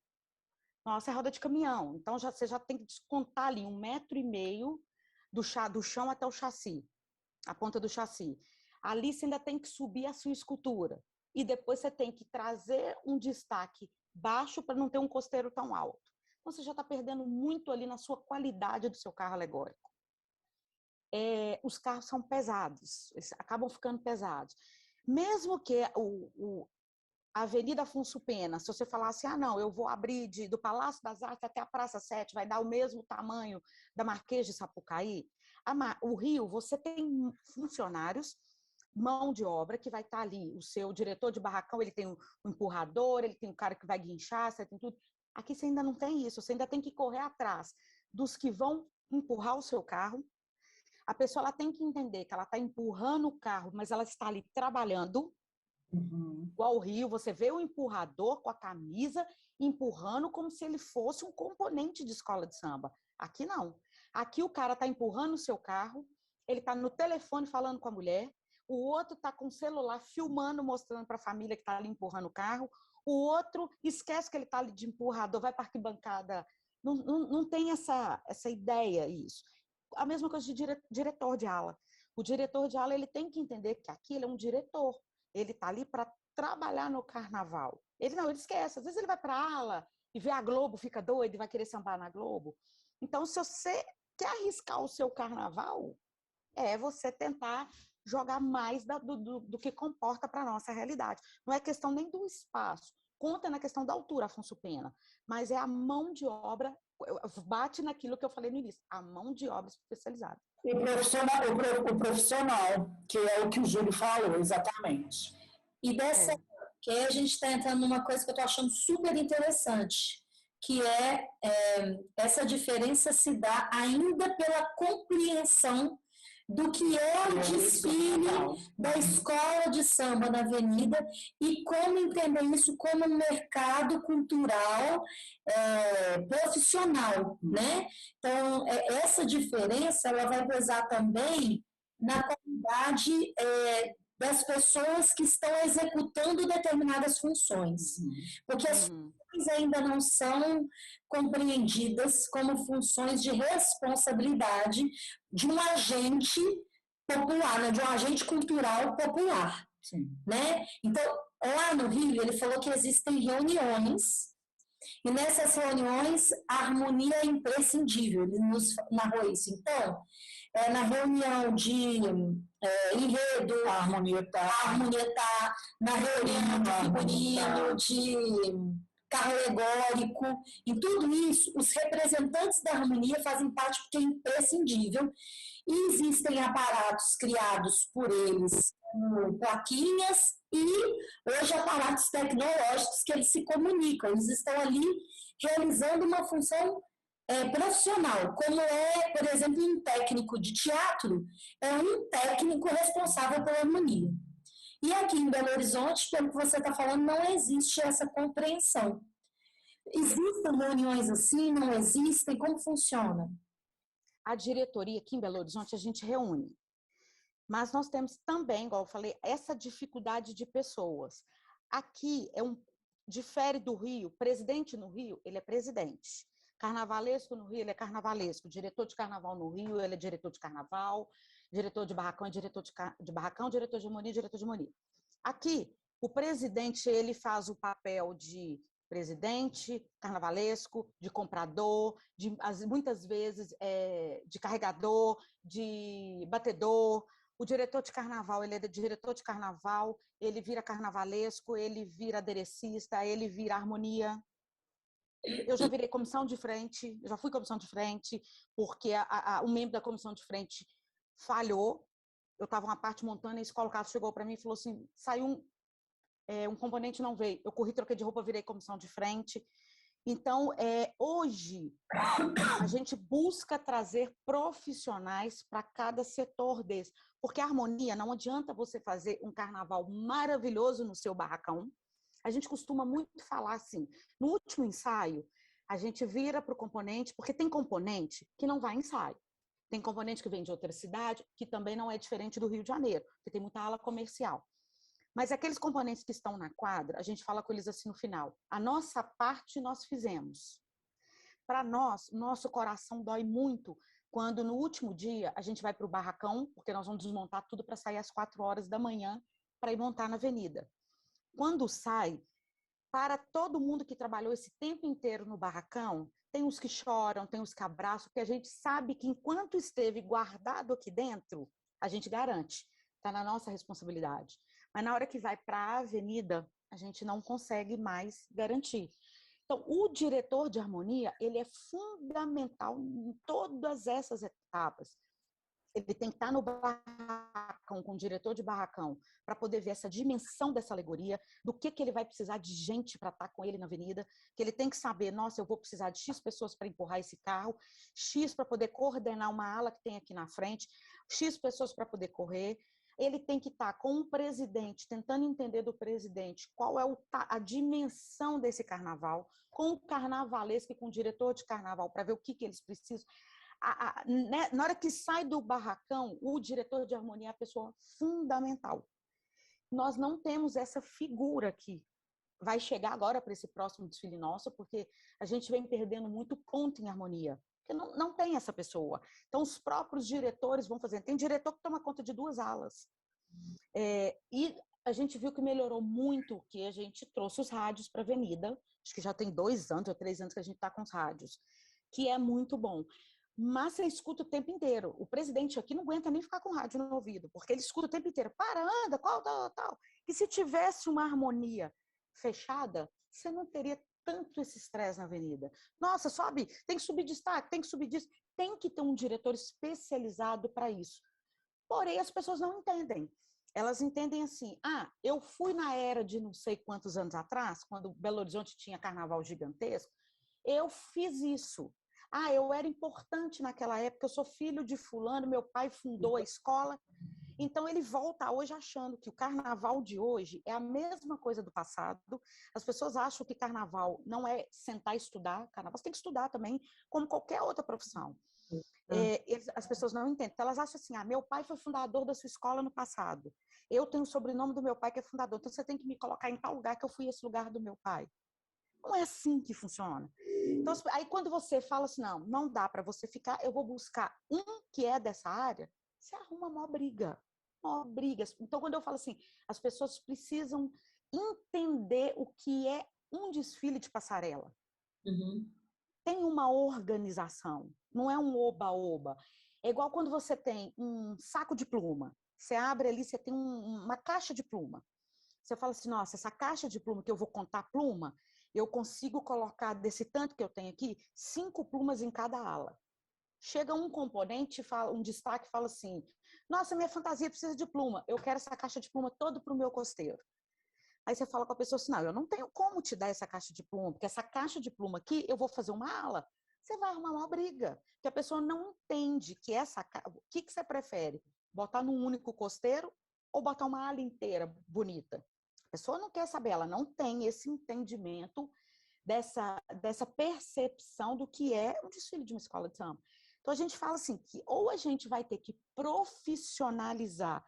Nossa, é roda de caminhão. Então, você já tem que descontar ali 1,5 m do chão até o chassi, a ponta do chassi. Ali você ainda tem que subir a sua escultura. E depois você tem que trazer um destaque baixo para não ter um costeiro tão alto. Então, você já está perdendo muito ali na sua qualidade do seu carro alegórico. Os carros são pesados, eles acabam ficando pesados. Mesmo que a Avenida Afonso Pena, se você falasse, não, eu vou abrir do Palácio das Artes até a Praça 7, vai dar o mesmo tamanho da Marquês de Sapucaí, o Rio, você tem funcionários, mão de obra, que vai estar ali, o seu diretor de barracão, ele tem um empurrador, ele tem um cara que vai guinchar, você tem tudo. Aqui você ainda não tem isso, você ainda tem que correr atrás dos que vão empurrar o seu carro. A pessoa ela tem que entender que ela está empurrando o carro, mas ela está ali trabalhando. Igual o Rio, você vê o empurrador com a camisa empurrando como se ele fosse um componente de escola de samba. Aqui não. Aqui o cara está empurrando o seu carro, ele está no telefone falando com a mulher, o outro está com o celular filmando, mostrando para a família que está ali empurrando o carro, o outro esquece que ele está ali de empurrador, vai para a arquibancada. Não tem essa ideia, isso. A mesma coisa de diretor de ala. O diretor de ala ele tem que entender que aqui ele é um diretor. Ele está ali para trabalhar no carnaval. Ele esquece. Às vezes ele vai para a ala e vê a Globo, fica doido e vai querer sambar na Globo. Então, se você quer arriscar o seu carnaval, você tentar jogar mais do que comporta para a nossa realidade. Não é questão nem do espaço. Conta na questão da altura, Afonso Pena. Mas é a mão de obra, bate naquilo que eu falei no início, a mão de obra especializada. O profissional, que é o que o Júlio falou, exatamente. E que aí a gente está entrando numa coisa que eu estou achando super interessante, que essa diferença se dá ainda pela compreensão do que é o desfile da escola de samba na Avenida e como entender isso como um mercado cultural profissional, né? Então, essa diferença ela vai pesar também na qualidade das pessoas que estão executando determinadas funções. Porque as funções ainda não são compreendidas como funções de responsabilidade de um agente popular, né? De um agente cultural popular. Né? Então, lá no Rio, ele falou que existem reuniões, e nessas reuniões a harmonia é imprescindível, ele nos narrou isso. Então, na reunião de enredo, a harmonia tá, na reunião de figurino, de carro alegórico, em tudo isso, os representantes da harmonia fazem parte porque é imprescindível, e existem aparatos criados por eles, como plaquinhas, e hoje aparatos tecnológicos que eles se comunicam, eles estão ali realizando uma função profissional, como por exemplo, um técnico de teatro, é um técnico responsável pela harmonia. E aqui em Belo Horizonte, pelo que você está falando, não existe essa compreensão. Existem reuniões assim? Não existem? Como funciona? A diretoria aqui em Belo Horizonte, a gente reúne. Mas nós temos também, igual eu falei, essa dificuldade de pessoas. Aqui difere do Rio. Presidente no Rio, ele é presidente. Carnavalesco no Rio, ele é carnavalesco. Diretor de carnaval no Rio, ele é diretor de carnaval. Diretor de barracão é diretor de barracão, diretor de harmonia, diretor de harmonia. Aqui, o presidente, ele faz o papel de presidente, carnavalesco, de comprador, muitas vezes de carregador, de batedor. O diretor de carnaval, ele é diretor de carnaval, ele vira carnavalesco, ele vira aderecista, ele vira harmonia. Eu já virei comissão de frente, já fui comissão de frente, porque um membro da comissão de frente falhou. Eu estava uma parte montando, e a escola chegou para mim e falou assim, saiu um componente não veio. Eu corri, troquei de roupa, virei comissão de frente. Então, hoje, a gente busca trazer profissionais para cada setor desse. Porque a harmonia, não adianta você fazer um carnaval maravilhoso no seu barracão. A gente costuma muito falar assim, no último ensaio, a gente vira para o componente, porque tem componente que não vai em ensaio. Tem componente que vem de outra cidade, que também não é diferente do Rio de Janeiro, porque tem muita ala comercial. Mas aqueles componentes que estão na quadra, a gente fala com eles assim no final: a nossa parte nós fizemos. Para nós, nosso coração dói muito quando no último dia a gente vai para o barracão, porque nós vamos desmontar tudo para sair às 4 horas da manhã para ir montar na avenida. Quando sai, para todo mundo que trabalhou esse tempo inteiro no barracão, tem uns que choram, tem uns que abraçam, porque a gente sabe que enquanto esteve guardado aqui dentro, a gente garante, está na nossa responsabilidade. Mas na hora que vai para a avenida, a gente não consegue mais garantir. Então, o diretor de harmonia, ele é fundamental em todas essas etapas. Ele tem que estar no barracão, com o diretor de barracão, para poder ver essa dimensão dessa alegoria, do que ele vai precisar de gente para estar com ele na avenida, que ele tem que saber, nossa, eu vou precisar de X pessoas para empurrar esse carro, X para poder coordenar uma ala que tem aqui na frente, X pessoas para poder correr. Ele tem que estar com o presidente, tentando entender do presidente qual é a dimensão desse carnaval, com o carnavalesco e com o diretor de carnaval, para ver o que eles precisam. Né, na hora que sai do barracão, o diretor de harmonia é a pessoa fundamental. Nós não temos essa figura aqui. Vai chegar agora para esse próximo desfile nosso, porque a gente vem perdendo muito ponto em harmonia, porque não tem essa pessoa. Então, os próprios diretores vão fazendo. Tem diretor que toma conta de 2 alas. E a gente viu que melhorou muito, que a gente trouxe os rádios para a avenida. Acho que já tem 2 anos ou 3 anos que a gente está com os rádios, que é muito bom. Mas você escuta o tempo inteiro. O presidente aqui não aguenta nem ficar com o rádio no ouvido, porque ele escuta o tempo inteiro. Para, anda, qual, tal. E se tivesse uma harmonia fechada, você não teria tanto esse estresse na avenida. Nossa, sobe, tem que subir destaque, tem que subir disso. Tem que ter um diretor especializado para isso. Porém, as pessoas não entendem. Elas entendem assim, eu fui na era de não sei quantos anos atrás, quando Belo Horizonte tinha carnaval gigantesco, eu fiz isso. Eu era importante naquela época, eu sou filho de fulano, meu pai fundou a escola. Então, ele volta hoje achando que o carnaval de hoje é a mesma coisa do passado. As pessoas acham que carnaval não é sentar e estudar. Carnaval você tem que estudar também, como qualquer outra profissão. As pessoas não entendem. Então, elas acham assim, meu pai foi fundador da sua escola no passado. Eu tenho o sobrenome do meu pai que é fundador. Então, você tem que me colocar em tal lugar que eu fui esse lugar do meu pai. Não é assim que funciona. Então, aí quando você fala assim, não dá para você ficar, eu vou buscar um que é dessa área, você arruma uma briga. Então, quando eu falo assim, as pessoas precisam entender o que é um desfile de passarela. Uhum. Tem uma organização, não é um oba-oba. É igual quando você tem um saco de pluma. Você abre ali, você tem uma caixa de pluma. Você fala assim, nossa, essa caixa de pluma que eu vou contar pluma, eu consigo colocar desse tanto que eu tenho aqui, 5 plumas em cada ala. Chega um componente, um destaque, fala assim, nossa, minha fantasia precisa de pluma, eu quero essa caixa de pluma toda para o meu costeiro. Aí você fala com a pessoa assim, eu não tenho como te dar essa caixa de pluma, porque essa caixa de pluma aqui, eu vou fazer uma ala. Você vai arrumar uma briga, porque a pessoa não entende que o que você prefere? Botar num único costeiro ou botar uma ala inteira bonita? A pessoa não quer saber, ela não tem esse entendimento dessa percepção do que é um desfile de uma escola de samba. Então, a gente fala assim, que ou a gente vai ter que profissionalizar,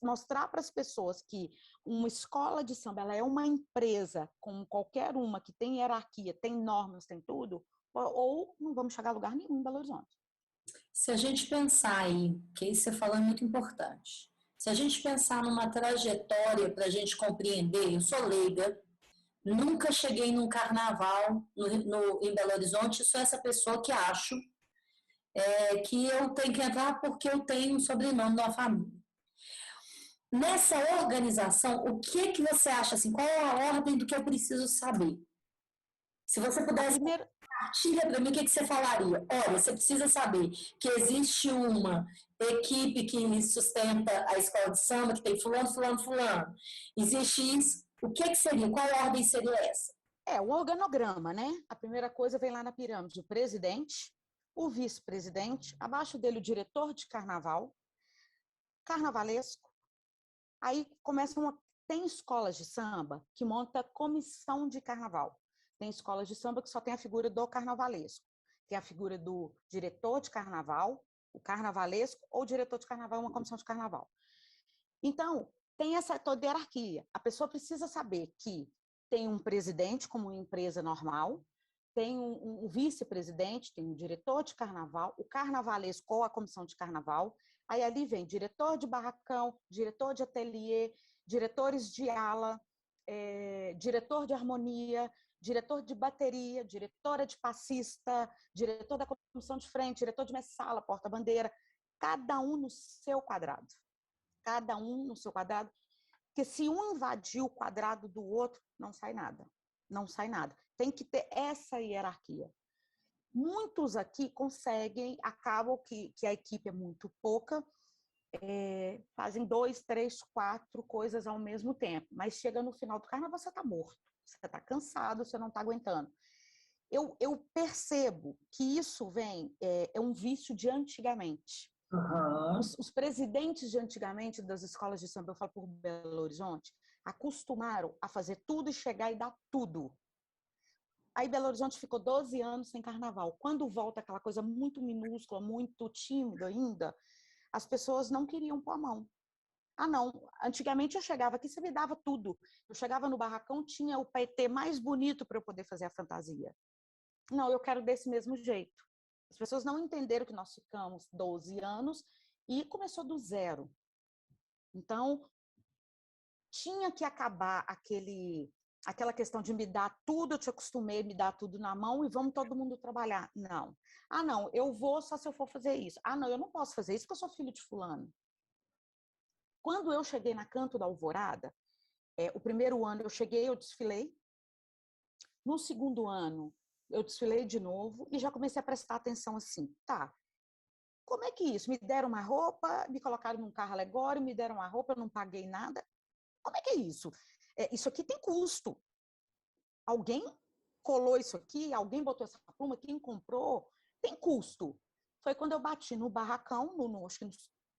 mostrar para as pessoas que uma escola de samba ela é uma empresa, como qualquer uma, que tem hierarquia, tem normas, tem tudo, ou não vamos chegar a lugar nenhum em Belo Horizonte. Se a gente pensar aí, que isso você falou é muito importante, se a gente pensar numa trajetória para a gente compreender, eu sou leiga, nunca cheguei num carnaval em Belo Horizonte, sou essa pessoa que acho que eu tenho que entrar porque eu tenho um sobrenome da família. Nessa organização, o que você acha, assim, qual é a ordem do que eu preciso saber? Se você pudesse partilha para mim, o que você falaria? Olha, você precisa saber que existe uma equipe que sustenta a escola de samba, que tem fulano, fulano, fulano. Existe isso. O que seria? Qual ordem seria essa? O organograma, né? A primeira coisa vem lá na pirâmide, o presidente, o vice-presidente, abaixo dele o diretor de carnaval, carnavalesco. Aí tem escolas de samba que monta comissão de carnaval. Tem escolas de samba que só tem a figura do carnavalesco. Tem a figura do diretor de carnaval, o carnavalesco ou o diretor de carnaval, uma comissão de carnaval. Então, tem essa toda hierarquia. A pessoa precisa saber que tem um presidente, como uma empresa normal, tem um vice-presidente, tem um diretor de carnaval, o carnavalesco ou a comissão de carnaval, aí ali vem diretor de barracão, diretor de ateliê, diretores de ala, diretor de harmonia, diretor de bateria, diretora de passista, diretor da comissão de frente, diretor de messala, porta-bandeira, cada um no seu quadrado. Cada um no seu quadrado, porque se um invadir o quadrado do outro, não sai nada. Não sai nada. Tem que ter essa hierarquia. Muitos aqui conseguem, acabam que a equipe é muito pouca, fazem 2, 3, 4 coisas ao mesmo tempo, mas chega no final do carnaval, você está morto, você está cansado, você não está aguentando. Eu percebo que isso é um vício de antigamente. Uhum. Os presidentes de antigamente das escolas de samba, eu falo por Belo Horizonte, acostumaram a fazer tudo e chegar e dar tudo. Aí Belo Horizonte ficou 12 anos sem carnaval. Quando volta aquela coisa muito minúscula, muito tímida ainda, as pessoas não queriam pôr a mão. Ah, não. Antigamente eu chegava aqui, você me dava tudo. Eu chegava no barracão, tinha o paetê mais bonito para eu poder fazer a fantasia. Não, eu quero desse mesmo jeito. As pessoas não entenderam que nós ficamos 12 anos e começou do zero. Então, tinha que acabar aquela questão de me dar tudo, eu te acostumei a me dar tudo na mão e vamos todo mundo trabalhar. Não. Ah, não, eu vou só se eu for fazer isso. Ah, não, eu não posso fazer isso porque eu sou filho de fulano. Quando eu cheguei na Canto da Alvorada, o primeiro ano eu cheguei, eu desfilei. No segundo ano, eu desfilei de novo e já comecei a prestar atenção assim, tá, como é que isso? Me deram uma roupa, me colocaram num carro alegórico, me deram uma roupa, eu não paguei nada. Como é que é isso? Isso aqui tem custo. Alguém colou isso aqui, alguém botou essa pluma, quem comprou, tem custo. Foi quando eu bati no barracão, acho que no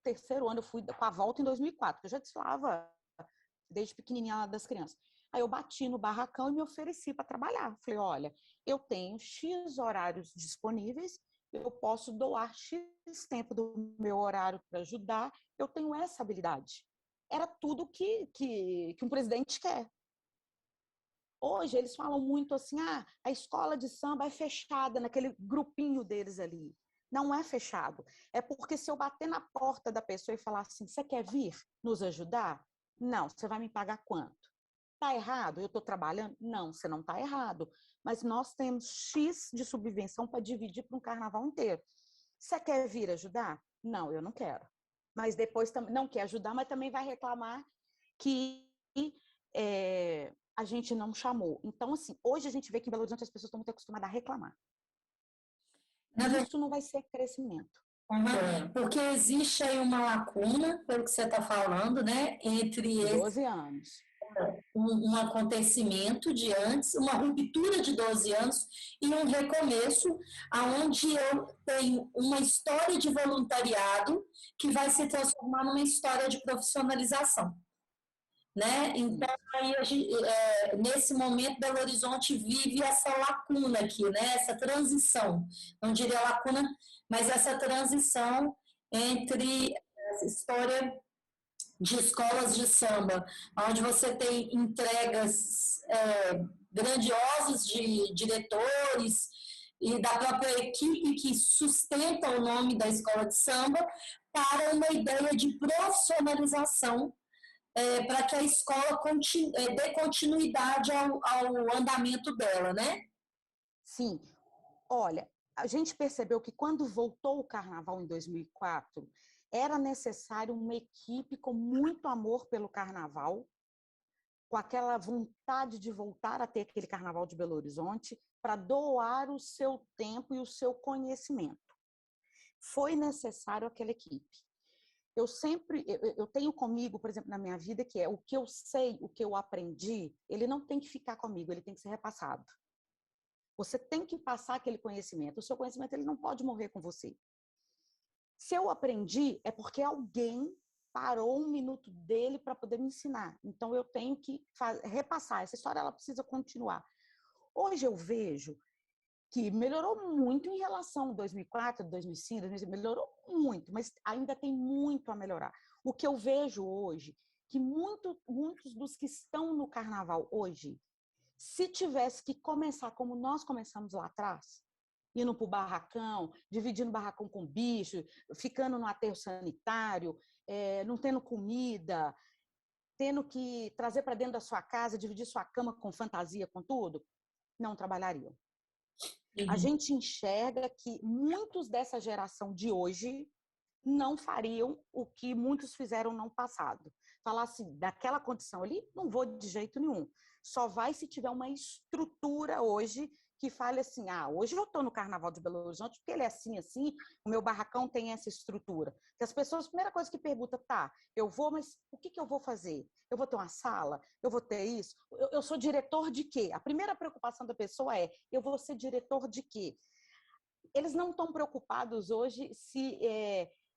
terceiro ano, eu fui com a volta em 2004, que eu já desfilava desde pequenininha lá das crianças. Aí eu bati no barracão e me ofereci para trabalhar. Falei, olha, eu tenho X horários disponíveis, eu posso doar X tempo do meu horário para ajudar, eu tenho essa habilidade. Era tudo que um presidente quer. Hoje eles falam muito assim, a escola de samba é fechada naquele grupinho deles ali. Não é fechado. É porque se eu bater na porta da pessoa e falar assim, você quer vir nos ajudar? Não, você vai me pagar quanto? Está errado? Eu estou trabalhando? Não, você não está errado. Mas nós temos X de subvenção para dividir para um carnaval inteiro. Você quer vir ajudar? Não, eu não quero. Mas depois não quer ajudar, mas também vai reclamar que a gente não chamou. Então, assim, hoje a gente vê que em Belo Horizonte as pessoas estão muito acostumadas a reclamar. Isso não vai ser crescimento. Porque existe aí uma lacuna, pelo que você está falando, né, entre 12 anos. Um acontecimento de antes, uma ruptura de 12 anos e um recomeço, aonde eu tenho uma história de voluntariado que vai se transformar numa história de profissionalização. Né? Então, aí nesse momento, Belo Horizonte vive essa lacuna aqui, né? Essa transição, não diria lacuna, mas essa transição entre essa história de escolas de samba, onde você tem entregas grandiosas de diretores e da própria equipe que sustenta o nome da escola de samba, para uma ideia de profissionalização para que a escola dê continuidade ao andamento dela, né? Sim. Olha, a gente percebeu que quando voltou o carnaval em 2004, era necessário uma equipe com muito amor pelo carnaval, com aquela vontade de voltar a ter aquele carnaval de Belo Horizonte, para doar o seu tempo e o seu conhecimento. Foi necessário aquela equipe. Eu tenho comigo, por exemplo, na minha vida, que é o que eu sei, o que eu aprendi, ele não tem que ficar comigo, ele tem que ser repassado. Você tem que passar aquele conhecimento. O seu conhecimento ele não pode morrer com você. Se eu aprendi, é porque alguém parou um minuto dele para poder me ensinar. Então, eu tenho que repassar. Essa história ela precisa continuar. Hoje eu vejo que melhorou muito em relação a 2004, 2005, 2006, melhorou muito, mas ainda tem muito a melhorar. O que eu vejo hoje, que muitos dos que estão no carnaval hoje, se tivesse que começar como nós começamos lá atrás, indo para o barracão, dividindo o barracão com bicho, ficando no aterro sanitário, não tendo comida, tendo que trazer para dentro da sua casa, dividir sua cama com fantasia, com tudo, não trabalhariam. A gente enxerga que muitos dessa geração de hoje não fariam o que muitos fizeram no passado. Falar assim, daquela condição ali, não vou de jeito nenhum. Só vai se tiver uma estrutura hoje que fale assim, hoje eu estou no Carnaval de Belo Horizonte porque ele é assim, assim, o meu barracão tem essa estrutura. Que as pessoas, a primeira coisa que perguntam, eu vou, mas o que eu vou fazer? Eu vou ter uma sala? Eu vou ter isso? Eu sou diretor de quê? A primeira preocupação da pessoa é, eu vou ser diretor de quê? Eles não estão preocupados hoje se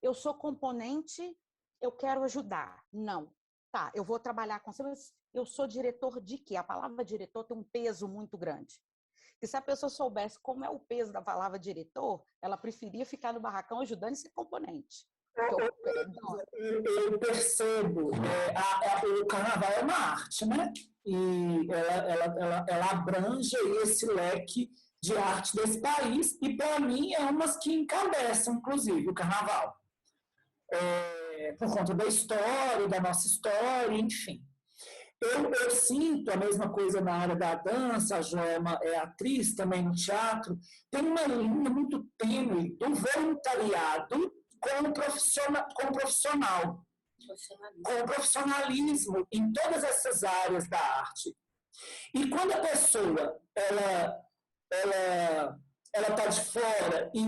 eu sou componente, eu quero ajudar. Não. Eu vou trabalhar com você, mas eu sou diretor de quê? A palavra diretor tem um peso muito grande. E se a pessoa soubesse como é o peso da palavra diretor, ela preferia ficar no barracão ajudando esse componente. Eu percebo, o carnaval é uma arte, né? E ela abrange esse leque de arte desse país, e para mim é umas que encabeçam, inclusive, o carnaval. Por conta da história, da nossa história, enfim. Eu sinto a mesma coisa na área da dança, a Joelma é atriz também no teatro, tem uma linha muito tênue do voluntariado com o profissionalismo em todas essas áreas da arte. E quando a pessoa ela está de fora, e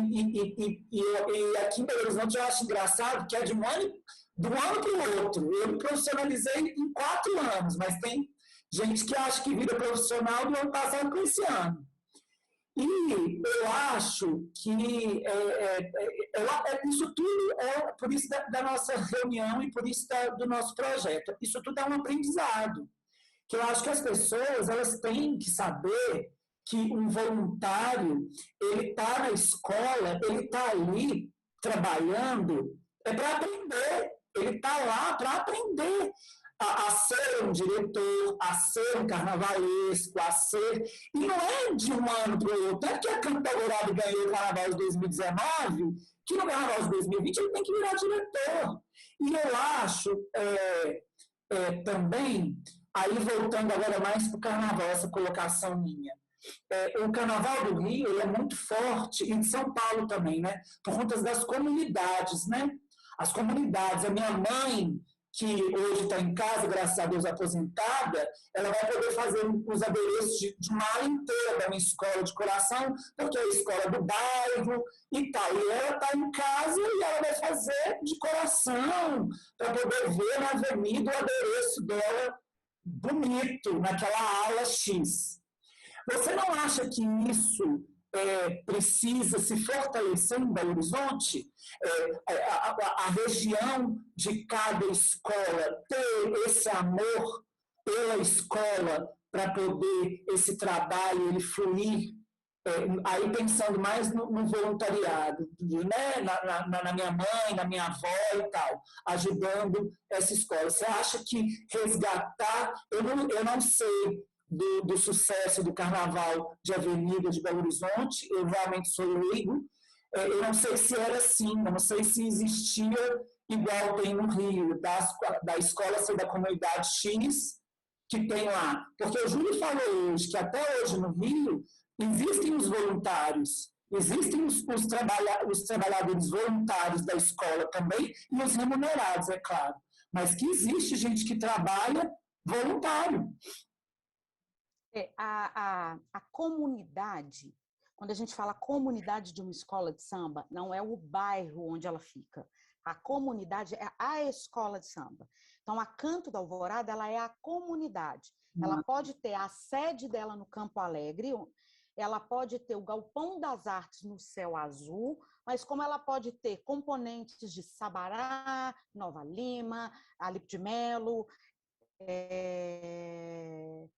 aqui em Belo Horizonte eu acho engraçado que é de um ano para o outro. Eu me profissionalizei em 4 anos, mas tem gente que acha que vira profissional do ano passado para esse ano. E eu acho que isso tudo é por isso da nossa reunião e por isso do nosso projeto. Isso tudo é um aprendizado, que eu acho que as pessoas elas têm que saber que um voluntário, ele está na escola, ele está ali trabalhando, para aprender. Ele está lá para aprender a ser um diretor, a ser um carnavalesco, a ser... E não é de um ano para o outro. É que a Campo Dourado ganhou o Carnaval de 2019, que no Carnaval de 2020 ele tem que virar diretor. E eu acho também, aí voltando agora mais para o Carnaval, essa colocação minha, o Carnaval do Rio ele é muito forte, e em São Paulo também, né? Por conta das comunidades, né? As comunidades, a minha mãe, que hoje está em casa, graças a Deus aposentada, ela vai poder fazer os adereços de uma ala inteira da minha escola de coração, porque é a escola do bairro e tal. E ela está em casa e ela vai fazer de coração, para poder ver na avenida o adereço dela bonito, naquela ala X. Você não acha que isso precisa se fortalecer em Belo Horizonte? A região de cada escola ter esse amor pela escola para poder esse trabalho ele fluir, aí pensando mais no voluntariado, né? na minha mãe, na minha avó e tal, ajudando essa escola. Você acha que resgatar, eu não sei do sucesso do Carnaval de Avenida de Belo Horizonte, eu realmente sou leigo, eu não sei se era assim, eu não sei se existia igual tem no Rio, da escola ser da comunidade X que tem lá. Porque o Júlio falou hoje que até hoje no Rio existem os voluntários, existem os trabalhadores voluntários da escola também e os remunerados, é claro. Mas que existe gente que trabalha voluntário. A comunidade, quando a gente fala comunidade de uma escola de samba, não é o bairro onde ela fica. A comunidade é a escola de samba. Então, a Canto da Alvorada, ela é a comunidade. Ela pode ter a sede dela no Campo Alegre, ela pode ter o Galpão das Artes no Céu Azul, mas como ela pode ter componentes de Sabará, Nova Lima, Alípio de Melo,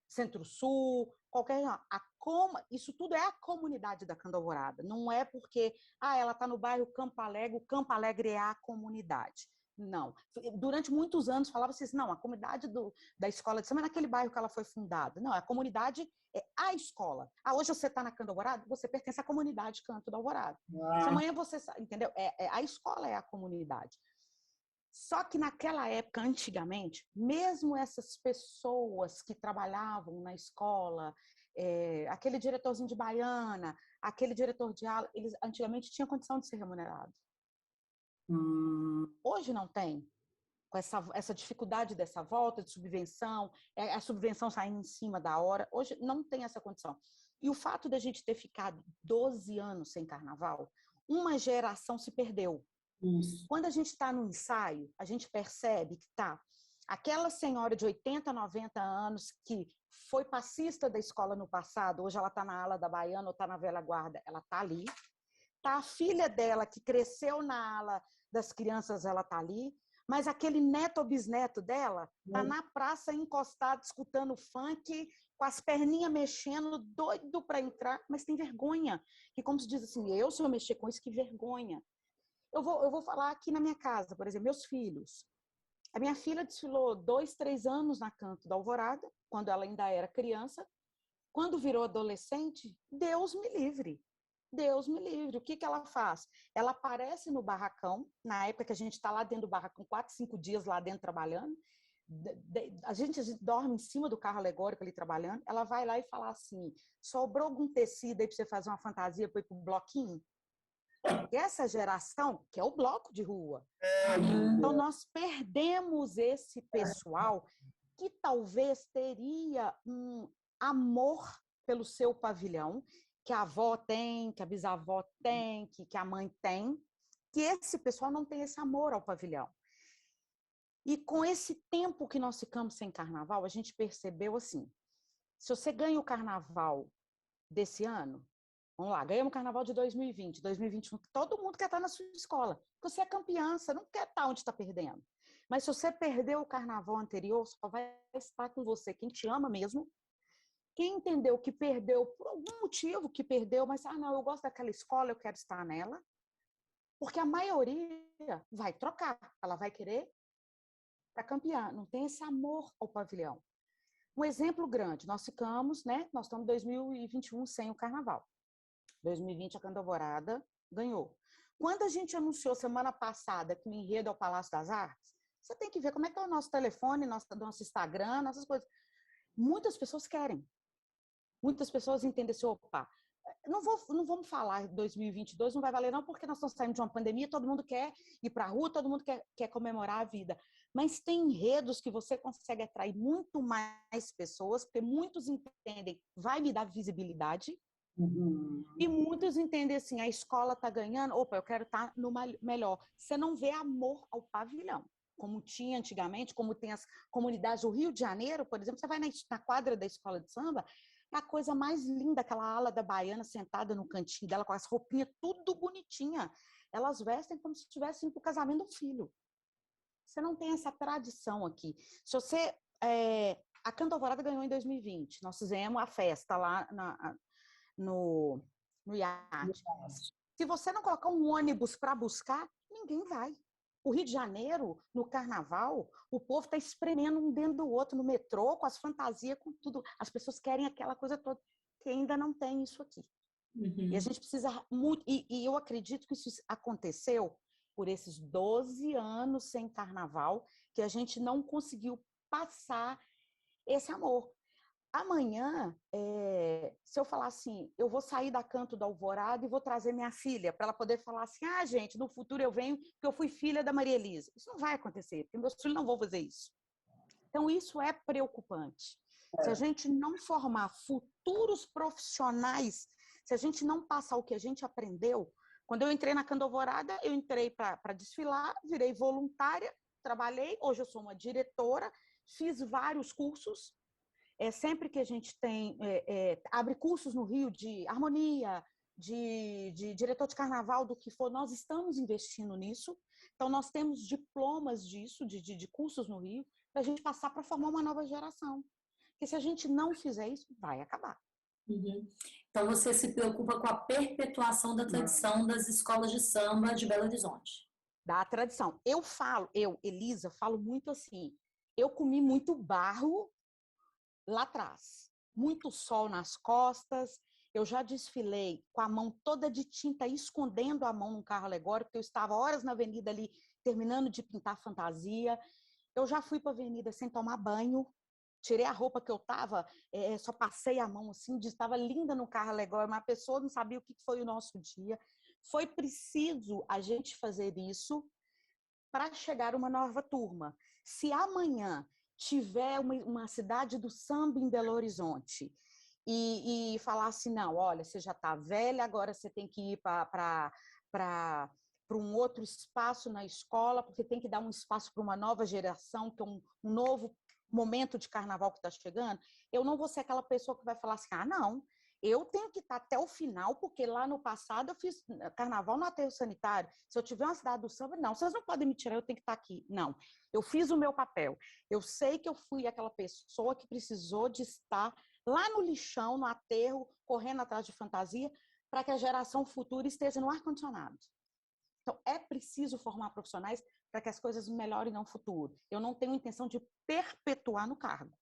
Centro-Sul, qualquer isso tudo é a comunidade da Canto Alvorada. Não é porque ela está no bairro Campo Alegre, o Campo Alegre é a comunidade. Não. Durante muitos anos falava-se assim, não, a comunidade da escola de samba é naquele bairro que ela foi fundada. Não, a comunidade é a escola. Hoje você está na Canto Alvorada, você pertence à comunidade Canto da Alvorada. Se amanhã você, entendeu? A escola é a comunidade. Só que naquela época, antigamente, mesmo essas pessoas que trabalhavam na escola, aquele diretorzinho de baiana, aquele diretor de aula, eles antigamente tinham condição de ser remunerados. Hoje não tem. Com essa dificuldade dessa volta de subvenção, a subvenção saindo em cima da hora, hoje não tem essa condição. E o fato de a gente ter ficado 12 anos sem carnaval, uma geração se perdeu. Isso. Quando a gente está no ensaio, a gente percebe que aquela senhora de 80, 90 anos que foi passista da escola no passado, hoje ela está na ala da baiana ou está na velha guarda, ela está ali. Está a filha dela que cresceu na ala das crianças, ela está ali. Mas aquele neto ou bisneto dela está na praça encostado, escutando funk, com as perninhas mexendo, doido para entrar, mas tem vergonha. E como se diz assim, se eu mexer com isso, que vergonha. Eu vou falar aqui na minha casa, por exemplo, meus filhos. A minha filha desfilou 2, 3 anos na Canto da Alvorada, quando ela ainda era criança. Quando virou adolescente, Deus me livre. Deus me livre. O que ela faz? Ela aparece no barracão, na época que a gente está lá dentro do barracão, 4, 5 dias lá dentro trabalhando. A gente dorme em cima do carro alegórico ali trabalhando. Ela vai lá e fala assim, sobrou algum tecido aí para você fazer uma fantasia para ir para o bloquinho? E essa geração, que é o bloco de rua. Então, nós perdemos esse pessoal que talvez teria um amor pelo seu pavilhão, que a avó tem, que a bisavó tem, que a mãe tem, que esse pessoal não tem esse amor ao pavilhão. E com esse tempo que nós ficamos sem carnaval, a gente percebeu assim, se você ganha o carnaval desse ano, vamos lá, ganhamos o carnaval de 2020, 2021, todo mundo quer estar na sua escola. Você é campeã, você não quer estar onde está perdendo. Mas se você perdeu o carnaval anterior, só vai estar com você quem te ama mesmo, quem entendeu que perdeu por algum motivo que perdeu, mas não, eu gosto daquela escola, eu quero estar nela. Porque a maioria vai trocar, ela vai querer para campeã, não tem esse amor ao pavilhão. Um exemplo grande, nós ficamos, nós estamos em 2021 sem o carnaval. 2020 a Canto Alvorada ganhou. Quando a gente anunciou semana passada que o enredo é o Palácio das Artes, você tem que ver como é que é o nosso telefone, nosso Instagram, nossas coisas. Muitas pessoas querem. Muitas pessoas entendem assim, opa, não vamos falar 2022, não vai valer não, porque nós estamos saindo de uma pandemia, todo mundo quer ir para a rua, todo mundo quer comemorar a vida. Mas tem enredos que você consegue atrair muito mais pessoas, porque muitos entendem, vai me dar visibilidade, e muitos entendem assim, a escola está ganhando, opa, eu quero estar no melhor. Você não vê amor ao pavilhão, como tinha antigamente, como tem as comunidades do Rio de Janeiro, por exemplo, você vai na quadra da escola de samba, é a coisa mais linda, aquela ala da baiana sentada no cantinho dela, com as roupinhas tudo bonitinha. Elas vestem como se estivessem para o casamento do filho. Você não tem essa tradição aqui. Se você... a Canto Alvorada ganhou em 2020. Nós fizemos a festa lá no iate. Se você não colocar um ônibus para buscar, ninguém vai. O Rio de Janeiro, no carnaval, o povo está espremendo um dentro do outro, no metrô, com as fantasias, com tudo. As pessoas querem aquela coisa toda, que ainda não tem isso aqui. E a gente precisa muito... E eu acredito que isso aconteceu por esses 12 anos sem carnaval, que a gente não conseguiu passar esse amor. Amanhã, se eu falar assim, eu vou sair da Canto da Alvorada e vou trazer minha filha, para ela poder falar assim, gente, no futuro eu venho, porque eu fui filha da Maria Elisa. Isso não vai acontecer, porque meus filhos não vão fazer isso. Então, isso é preocupante. Se a gente não formar futuros profissionais, se a gente não passar o que a gente aprendeu, quando eu entrei na Canto Alvorada, eu entrei para desfilar, virei voluntária, trabalhei, hoje eu sou uma diretora, fiz vários cursos. Sempre que a gente abre cursos no Rio de harmonia, de diretor de carnaval, do que for, nós estamos investindo nisso. Então, nós temos diplomas disso, de cursos no Rio, para a gente passar para formar uma nova geração. Porque se a gente não fizer isso, vai acabar. Uhum. Então você se preocupa com a perpetuação da tradição das escolas de samba de Belo Horizonte. Da tradição. Elisa, falo muito assim, eu comi muito barro lá atrás, muito sol nas costas, eu já desfilei com a mão toda de tinta, escondendo a mão num carro alegórico, porque eu estava horas na avenida ali, terminando de pintar fantasia. Eu já fui para a avenida sem tomar banho, tirei a roupa que eu estava, só passei a mão assim, estava linda no carro alegórico, mas a pessoa não sabia o que foi o nosso dia. Foi preciso a gente fazer isso para chegar uma nova turma. Se amanhã tiver uma cidade do samba em Belo Horizonte e falar assim, não, olha, você já está velha, agora você tem que ir para um outro espaço na escola, porque tem que dar um espaço para uma nova geração, que é um novo momento de carnaval que está chegando, eu não vou ser aquela pessoa que vai falar assim, não, eu tenho que estar até o final, porque lá no passado eu fiz carnaval no aterro sanitário. Se eu tiver uma cidade do samba, não, vocês não podem me tirar, eu tenho que estar aqui. Não, eu fiz o meu papel. Eu sei que eu fui aquela pessoa que precisou de estar lá no lixão, no aterro, correndo atrás de fantasia, para que a geração futura esteja no ar-condicionado. Então, é preciso formar profissionais para que as coisas melhorem no futuro. Eu não tenho intenção de perpetuar no cargo,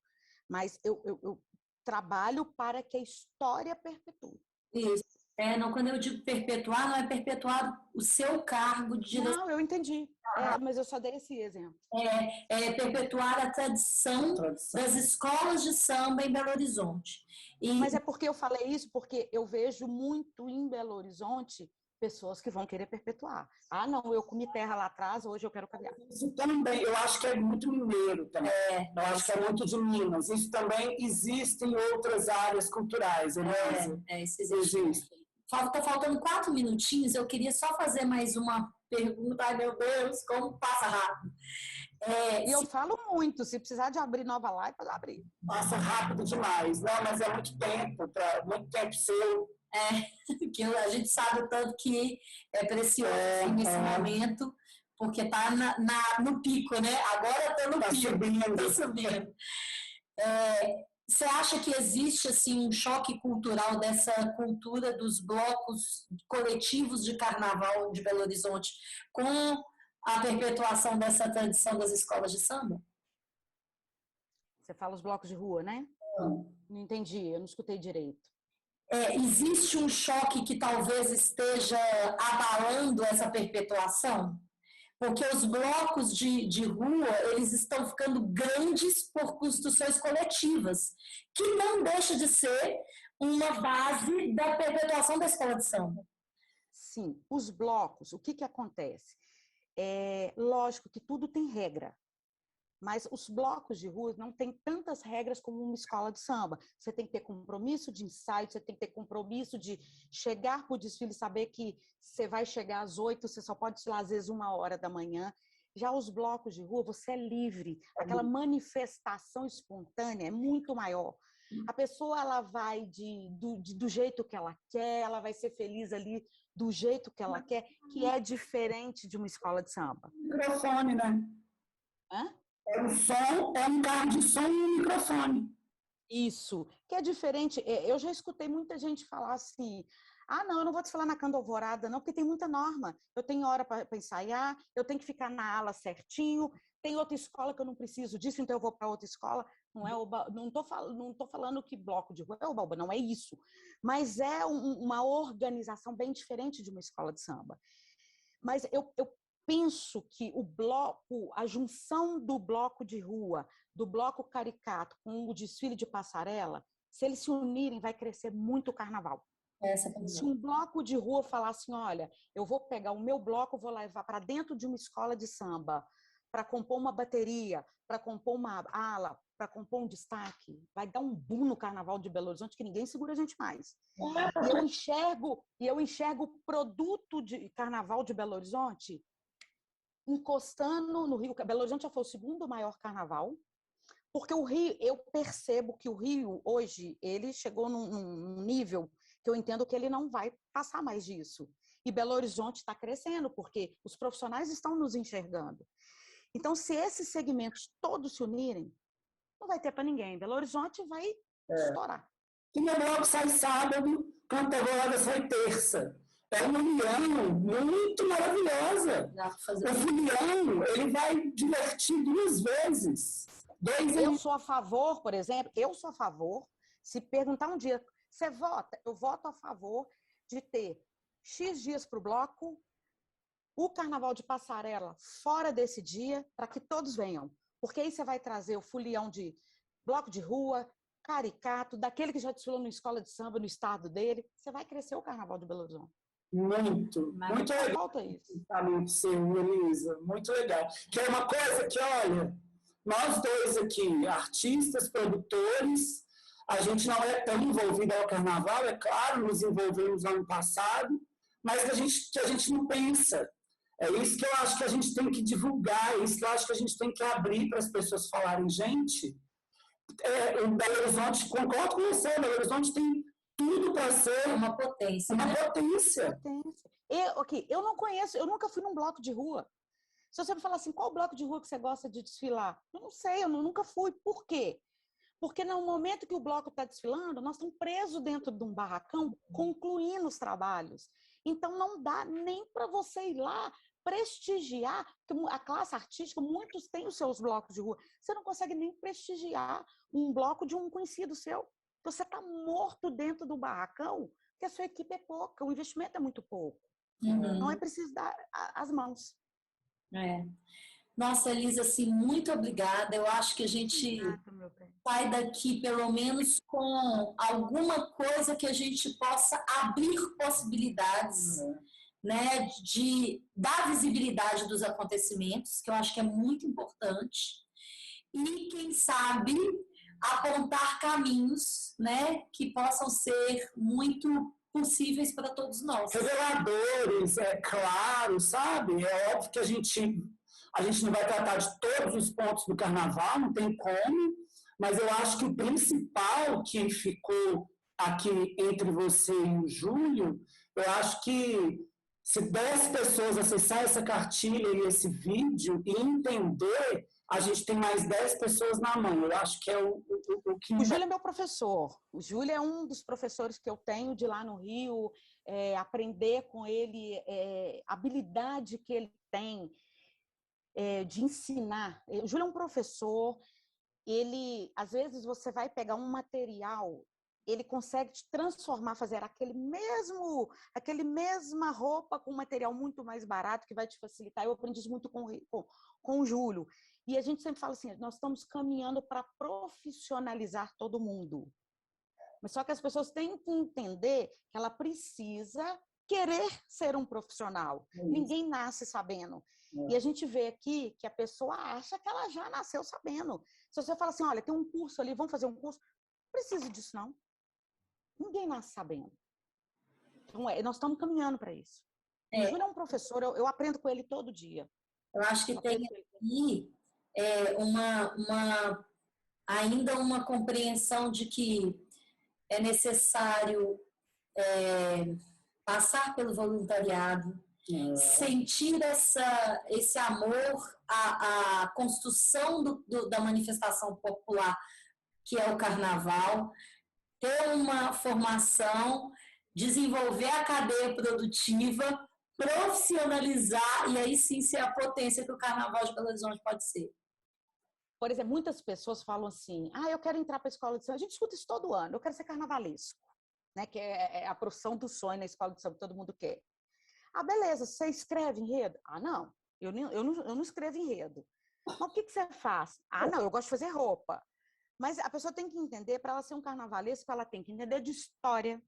mas eu trabalho para que a história perpetue. Isso. Não, quando eu digo perpetuar, não é perpetuar o seu cargo de direção. Não, eu entendi. Mas eu só dei esse exemplo. É perpetuar a tradição das escolas de samba em Belo Horizonte. Mas é porque eu falei isso, porque eu vejo muito em Belo Horizonte pessoas que vão querer perpetuar. Não, eu comi terra lá atrás, hoje eu quero caviar. Isso também, eu acho que é muito mineiro também. Eu acho que é muito de Minas. Isso também existe em outras áreas culturais, Elisa. Isso existe. Tá faltando 4 minutinhos, eu queria só fazer mais uma pergunta. Ai, meu Deus, como passa rápido. Eu falo muito, se precisar de abrir nova live, pode abrir. Passa rápido demais. Não, mas é muito tempo seu. Que a gente sabe o tanto que é precioso nesse momento, porque está no pico, né? Agora está no pico. Está subindo. Você acha que existe assim, um choque cultural dessa cultura dos blocos coletivos de carnaval de Belo Horizonte com a perpetuação dessa tradição das escolas de samba? Você fala os blocos de rua, né? Não entendi, eu não escutei direito. Existe um choque que talvez esteja abalando essa perpetuação? Porque os blocos de rua, eles estão ficando grandes por construções coletivas, que não deixa de ser uma base da perpetuação da escola de samba. Sim, os blocos, o que acontece? Lógico que tudo tem regra, mas os blocos de rua não têm tantas regras como uma escola de samba. Você tem que ter compromisso de ensaio, você tem que ter compromisso de chegar para o desfile, saber que você vai chegar às 8, você só pode desfilar às vezes 1h da manhã. Já os blocos de rua, você é livre. Aquela manifestação espontânea é muito maior. A pessoa ela vai do jeito que ela quer, ela vai ser feliz ali do jeito que ela quer, que é diferente de uma escola de samba. Microfone, né? Hã? É um carro de som e um microfone. Isso, que é diferente. Eu já escutei muita gente falar assim, não, eu não vou desfilar na Canda Alvorada, não, porque tem muita norma. Eu tenho hora para ensaiar, eu tenho que ficar na ala certinho, tem outra escola que eu não preciso disso, então eu vou para outra escola. Não estou falando que bloco de rua é oba-oba, não é isso. Mas é uma organização bem diferente de uma escola de samba. Mas eu penso que o bloco, a junção do bloco de rua, do bloco caricato com o desfile de passarela, se eles se unirem, vai crescer muito o carnaval. Se um bloco de rua falar assim, olha, eu vou pegar o meu bloco, vou levar para dentro de uma escola de samba, para compor uma bateria, para compor uma ala, para compor um destaque, vai dar um boom no carnaval de Belo Horizonte que ninguém segura a gente mais. E eu enxergo o produto de carnaval de Belo Horizonte encostando no Rio. Belo Horizonte já foi o segundo maior carnaval, porque o Rio, eu percebo que o Rio hoje, ele chegou num nível que eu entendo que ele não vai passar mais disso. E Belo Horizonte está crescendo, porque os profissionais estão nos enxergando. Então, se esses segmentos todos se unirem, não vai ter para ninguém. Belo Horizonte vai estourar. E meu bloco sai sábado, Canto Roda sai terça. É uma união muito maravilhosa. O folião, ele vai divertir 2 vezes. Eu sou a favor, por exemplo, se perguntar um dia, você vota? Eu voto a favor de ter X dias para o bloco, o carnaval de passarela fora desse dia, para que todos venham. Porque aí você vai trazer o folião de bloco de rua, caricato, daquele que já desfilou na escola de samba, no estado dele. Você vai crescer o carnaval de Belo Horizonte. Muito legal. Falta isso. Seu, Elisa, muito legal. Que é uma coisa que, olha, nós 2 aqui, artistas, produtores, a gente não é tão envolvido ao carnaval, é claro, nos envolvemos no ano passado, mas que a gente não pensa. É isso que eu acho que a gente tem que divulgar, é isso que eu acho que a gente tem que abrir para as pessoas falarem, gente, o Belo Horizonte, concordo com você, o Belo Horizonte tem tudo para ser uma potência. Uma potência. Eu não conheço, eu nunca fui num bloco de rua. Se você me falar assim, qual bloco de rua que você gosta de desfilar? Eu não sei, eu nunca fui. Por quê? Porque no momento que o bloco está desfilando, nós estamos presos dentro de um barracão, concluindo os trabalhos. Então, não dá nem para você ir lá prestigiar, a classe artística, muitos têm os seus blocos de rua. Você não consegue nem prestigiar um bloco de um conhecido seu. Você está morto dentro do barracão, porque a sua equipe é pouca, o investimento é muito pouco. Não é preciso dar as mãos. Nossa, Elisa, assim, muito obrigada. Eu acho que a gente sai daqui, pelo menos, com alguma coisa que a gente possa abrir possibilidades, né, da visibilidade dos acontecimentos, que eu acho que é muito importante. E, quem sabe, apontar caminhos, né, que possam ser muito possíveis para todos nós. Reveladores, é claro, sabe? É óbvio que a gente não vai tratar de todos os pontos do carnaval, não tem como, mas eu acho que o principal que ficou aqui entre você e o Júlio, eu acho que se 10 pessoas acessar essa cartilha e esse vídeo e entender, a gente tem mais 10 pessoas na mão. Eu acho que é o que... O Júlio é meu professor. O Júlio é um dos professores que eu tenho de lá no Rio, aprender com ele, a habilidade que ele tem de ensinar. O Júlio é um professor, às vezes você vai pegar um material, ele consegue te transformar, fazer aquele mesma roupa com um material muito mais barato, que vai te facilitar. Eu aprendi isso muito com o Júlio. E a gente sempre fala assim, nós estamos caminhando para profissionalizar todo mundo. Mas só que as pessoas têm que entender que ela precisa querer ser um profissional. Ninguém nasce sabendo. E a gente vê aqui que a pessoa acha que ela já nasceu sabendo. Se você fala assim, olha, tem um curso ali, vamos fazer um curso. Não precisa disso, não. Ninguém nasce sabendo. Então, nós estamos caminhando para isso. O Júlio é um professor, eu aprendo com ele todo dia. Eu acho que tem aqui ainda uma compreensão de que é necessário passar pelo voluntariado, sentir esse amor à construção da manifestação popular, que é o carnaval, ter uma formação, desenvolver a cadeia produtiva, profissionalizar e aí sim ser a potência que o Carnaval de Belo Horizonte pode ser. Por exemplo, muitas pessoas falam assim, eu quero entrar para a escola de samba. A gente escuta isso todo ano, eu quero ser carnavalesco, né? Que é a profissão do sonho na escola de samba, todo mundo quer. Beleza, você escreve enredo? Não, eu não escrevo enredo. Mas o que você faz? Não, eu gosto de fazer roupa. Mas a pessoa tem que entender, para ela ser um carnavalesco, ela tem que entender de história,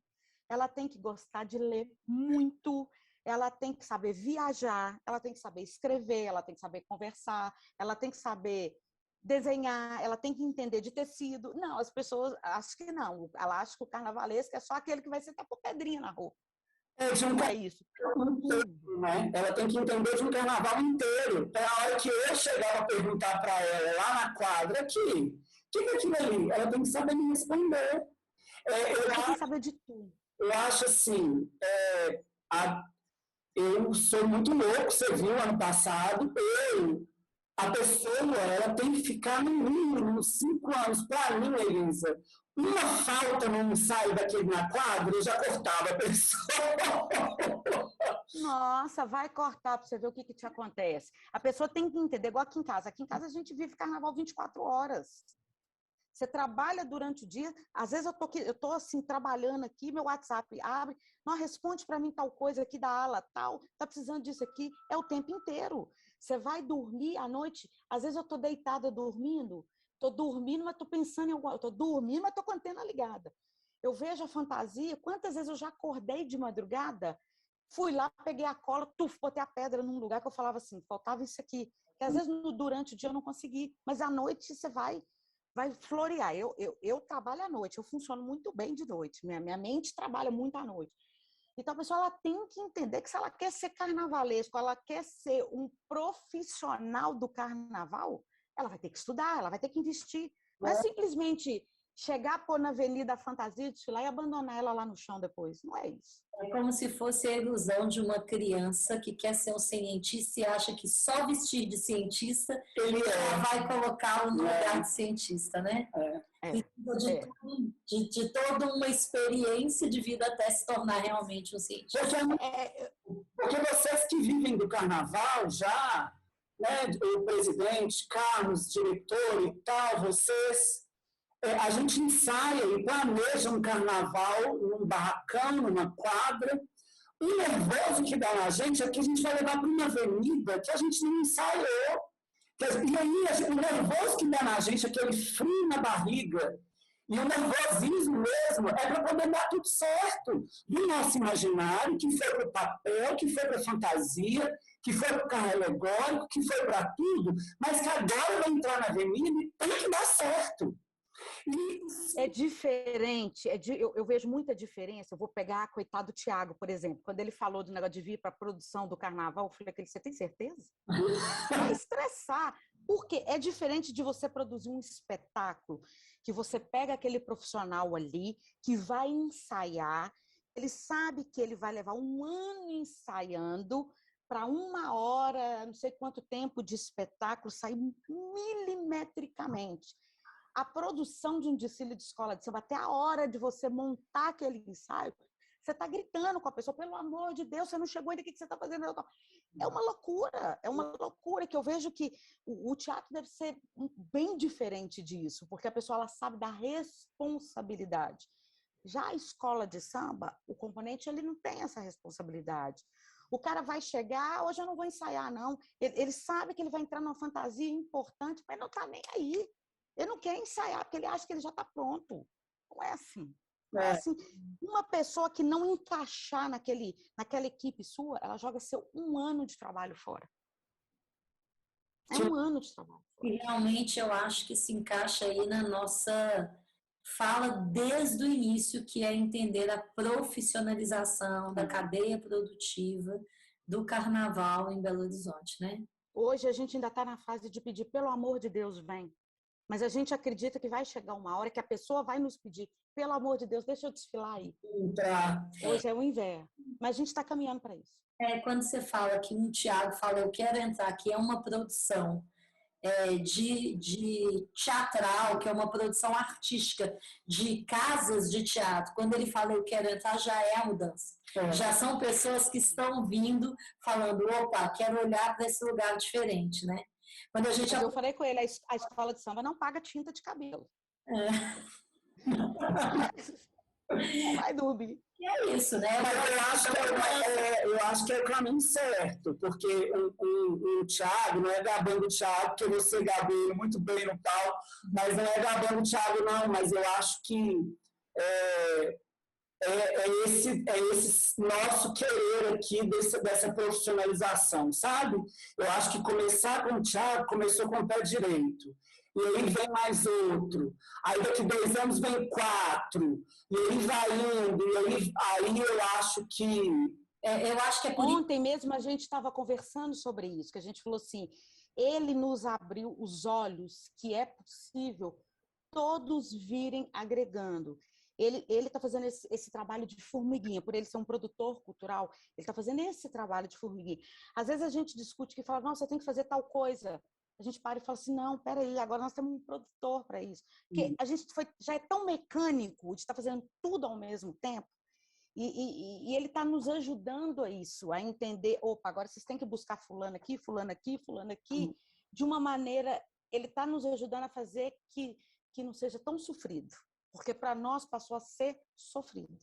ela tem que gostar de ler muito, ela tem que saber viajar, ela tem que saber escrever, ela tem que saber conversar, ela tem que saber desenhar, ela tem que entender de tecido. Não, as pessoas acham que não. Ela acha que o carnavalesco é só aquele que vai sentar por pedrinha na roupa. Não é isso. Né? Ela tem que entender de um carnaval inteiro. Então, a hora que eu chegar a perguntar para ela lá na quadra, o que é aquilo ali? Ela tem que saber me responder. Ela tem que saber de tudo. Eu acho assim, eu sou muito louco, você viu ano passado, a pessoa ela tem que ficar no mínimo uns 5 anos. Para mim, Elisa, uma falta num ensaio daquele na quadra, eu já cortava a pessoa. Nossa, vai cortar para você ver o que te acontece. A pessoa tem que entender, igual aqui em casa. Aqui em casa a gente vive carnaval 24 horas. Você trabalha durante o dia, às vezes eu tô assim, trabalhando aqui, meu WhatsApp abre, não responde para mim tal coisa aqui da ala, tal, tá precisando disso aqui, é o tempo inteiro. Você vai dormir à noite, às vezes eu tô deitada dormindo, mas tô pensando em alguma, eu tô dormindo, mas tô com a antena ligada. Eu vejo a fantasia, quantas vezes eu já acordei de madrugada, fui lá, peguei a cola, botei a pedra num lugar que eu falava assim, faltava isso aqui, que às vezes durante o dia eu não consegui, mas à noite você vai florear. Eu trabalho à noite, eu funciono muito bem de noite, minha mente trabalha muito à noite. Então, a pessoa ela tem que entender que se ela quer ser carnavalesco, ela quer ser um profissional do carnaval, ela vai ter que estudar, ela vai ter que investir. Não é simplesmente chegar, pôr na Avenida Fantasia, desfilar e abandonar ela lá no chão depois. Não é isso. É como se fosse a ilusão de uma criança que quer ser um cientista e acha que só vestir de cientista ele vai colocá-lo no lugar de cientista, né? De toda uma experiência de vida até se tornar realmente um cientista. Porque vocês que vivem do carnaval já, né, o presidente, Carlos, diretor e tal, vocês... a gente ensaia e planeja um carnaval num barracão, numa quadra. O nervoso que dá na gente é que a gente vai levar para uma avenida que a gente não ensaiou. E aí, o nervoso que dá na gente, aquele frio na barriga, e o nervosismo mesmo, é para poder dar tudo certo. Do nosso imaginário, que foi para o papel, que foi para a fantasia, que foi para o carro alegórico, que foi para tudo, mas que agora vai entrar na avenida e tem que dar certo. É diferente, eu vejo muita diferença. Eu vou pegar, coitado do Thiago, por exemplo, quando ele falou do negócio de vir para a produção do carnaval, eu falei, você tem certeza? Vai estressar, porque é diferente de você produzir um espetáculo, que você pega aquele profissional ali, que vai ensaiar, ele sabe que ele vai levar 1 ano ensaiando, para 1 hora, não sei quanto tempo de espetáculo, sair milimetricamente. A produção de um desfile de escola de samba, até a hora de você montar aquele ensaio, você está gritando com a pessoa, pelo amor de Deus, você não chegou ainda, o que você está fazendo? É uma loucura que eu vejo que o teatro deve ser bem diferente disso, porque a pessoa ela sabe da responsabilidade. Já a escola de samba, o componente ele não tem essa responsabilidade. O cara vai chegar, hoje eu não vou ensaiar, não. Ele sabe que ele vai entrar numa fantasia importante, mas não está nem aí. Ele não quer ensaiar, porque ele acha que ele já está pronto. Não é assim. Não é assim. Uma pessoa que não encaixar naquela equipe sua, ela joga seu 1 ano de trabalho fora. É 1 ano de trabalho fora. E realmente eu acho que se encaixa aí na nossa fala desde o início, que é entender a profissionalização da cadeia produtiva do carnaval em Belo Horizonte, né? Hoje a gente ainda está na fase de pedir, pelo amor de Deus, vem. Mas a gente acredita que vai chegar uma hora que a pessoa vai nos pedir, pelo amor de Deus, deixa eu desfilar aí. Hoje é o inverno. Mas a gente está caminhando para isso. Quando você fala que um Thiago fala, eu quero entrar, que é uma produção de teatral, que é uma produção artística, de casas de teatro, quando ele fala, eu quero entrar, já é a mudança. Já são pessoas que estão vindo falando, opa, quero olhar para esse lugar diferente, né? Quando a gente... Eu falei com ele, a escola de samba não paga tinta de cabelo. Não vai dormir. E é isso, né? Mas eu acho que é o caminho certo, porque o Thiago, não é gabando o Thiago, porque você gabou ele muito bem no pau, mas não é gabando o Thiago, não, mas eu acho que esse nosso querer aqui dessa profissionalização, sabe? Eu acho que começar com o Thiago começou com o pé direito. E aí vem mais outro. Aí daqui 2 anos vem 4. E aí vai indo. E aí eu acho que... eu acho que é por... Ontem mesmo a gente estava conversando sobre isso, que a gente falou assim, ele nos abriu os olhos que é possível todos virem agregando. Ele está fazendo esse trabalho de formiguinha, por ele ser um produtor cultural, ele está fazendo esse trabalho de formiguinha. Às vezes a gente discute que fala, não, você tem que fazer tal coisa. a gente para e fala assim, não, peraí, agora nós temos um produtor para isso. Porque a gente já é tão mecânico de estar fazendo tudo ao mesmo tempo, e ele está nos ajudando a isso, a entender, opa, agora vocês têm que buscar fulano aqui, de uma maneira, ele está nos ajudando a fazer que não seja tão sofrido, porque para nós passou a ser sofrido.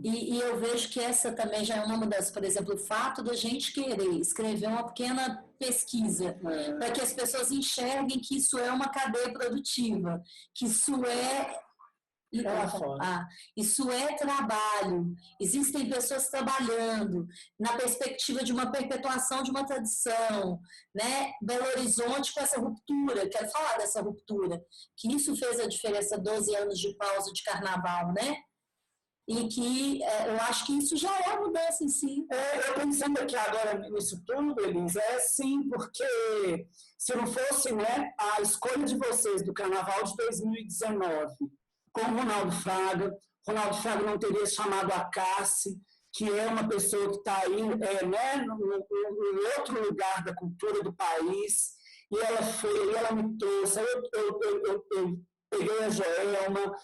E eu vejo que essa também já é uma mudança. Por exemplo, o fato da gente querer escrever uma pequena pesquisa para que as pessoas enxerguem que isso é uma cadeia produtiva, que isso isso é trabalho, existem pessoas trabalhando na perspectiva de uma perpetuação de uma tradição, né? Belo Horizonte com essa ruptura, quero falar dessa ruptura, que isso fez a diferença, 12 anos de pausa de carnaval, né? E que eu acho que isso já é a mudança em si. Eu pensando aqui agora nisso tudo, Elisa, sim, porque se não fosse, né, a escolha de vocês do Carnaval de 2019 com o Ronaldo Fraga não teria chamado a Cassi, que é uma pessoa que está aí né, no outro lugar da cultura do país, e ela me trouxe, eu peguei a Joelma,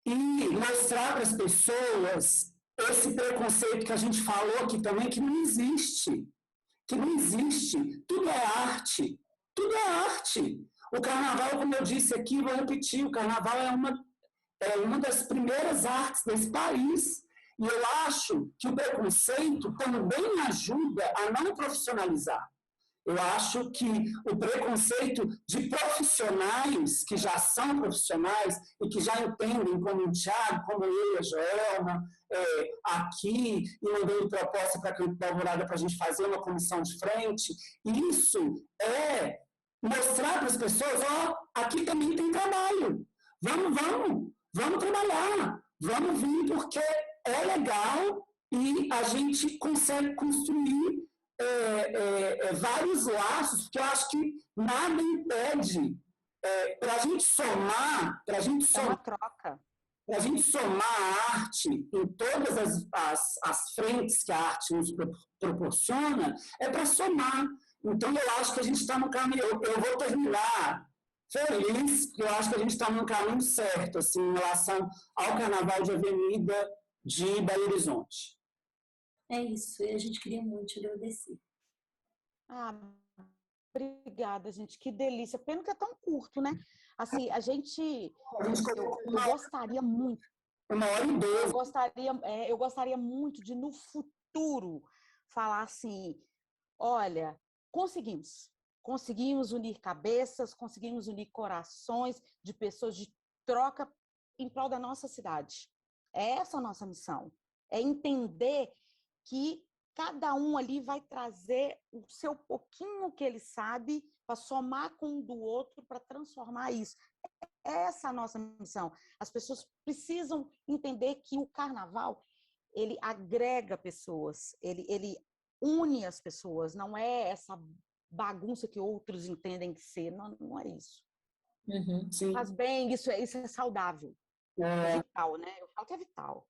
e mostrar para as pessoas esse preconceito que a gente falou aqui também, que não existe. Tudo é arte. O carnaval, como eu disse aqui, vou repetir, o carnaval é uma das primeiras artes desse país. E eu acho que o preconceito também ajuda a não profissionalizar. Eu acho que o preconceito de profissionais que já são profissionais e que já entendem, como o Thiago, como eu e a Joelma, aqui, e mandando proposta para a Campo da Alvorada para a gente fazer uma comissão de frente, isso é mostrar para as pessoas, aqui também tem trabalho. Vamos trabalhar, vamos vir, porque é legal e a gente consegue construir vários laços, porque eu acho que nada impede para a gente somar, uma troca. Para a gente somar a arte em todas as frentes que a arte nos proporciona, é para somar. Então, eu acho que a gente está no caminho. Eu vou terminar feliz, porque eu acho que a gente está no caminho certo, assim, em relação ao Carnaval de Avenida de Belo Horizonte. É isso, e a gente queria muito te agradecer. Obrigada, gente, que delícia. Pena que é tão curto, né? Assim, eu gostaria muito. 1h12. Eu gostaria muito de, no futuro, falar assim, olha, conseguimos unir cabeças, conseguimos unir corações de pessoas de troca em prol da nossa cidade. É essa a nossa missão. É entender que cada um ali vai trazer o seu pouquinho que ele sabe para somar com um do outro para transformar isso. Essa é a nossa missão. As pessoas precisam entender que o carnaval, ele agrega pessoas, ele une as pessoas, não é essa bagunça que outros entendem que ser, não é isso. Sim. Faz bem, isso é saudável. É vital, né? Eu falo que é vital.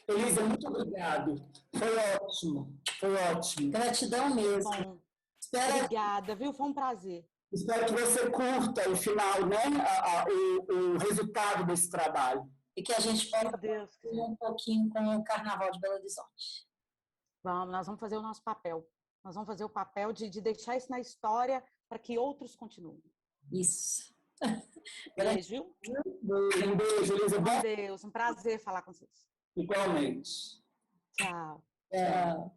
Elisa, muito obrigado. Foi ótimo. Gratidão mesmo. Bom, obrigada, viu? Foi um prazer. Espero que você curta o final, né? O resultado desse trabalho. E que a gente possa um pouquinho com o Carnaval de Belo Horizonte. Nós vamos fazer o nosso papel. Nós vamos fazer o papel de deixar isso na história para que outros continuem. Isso. Beijo, viu? Um beijo, Elisa. Com Deus, um prazer falar com vocês. Igualmente. Tchau. Tchau.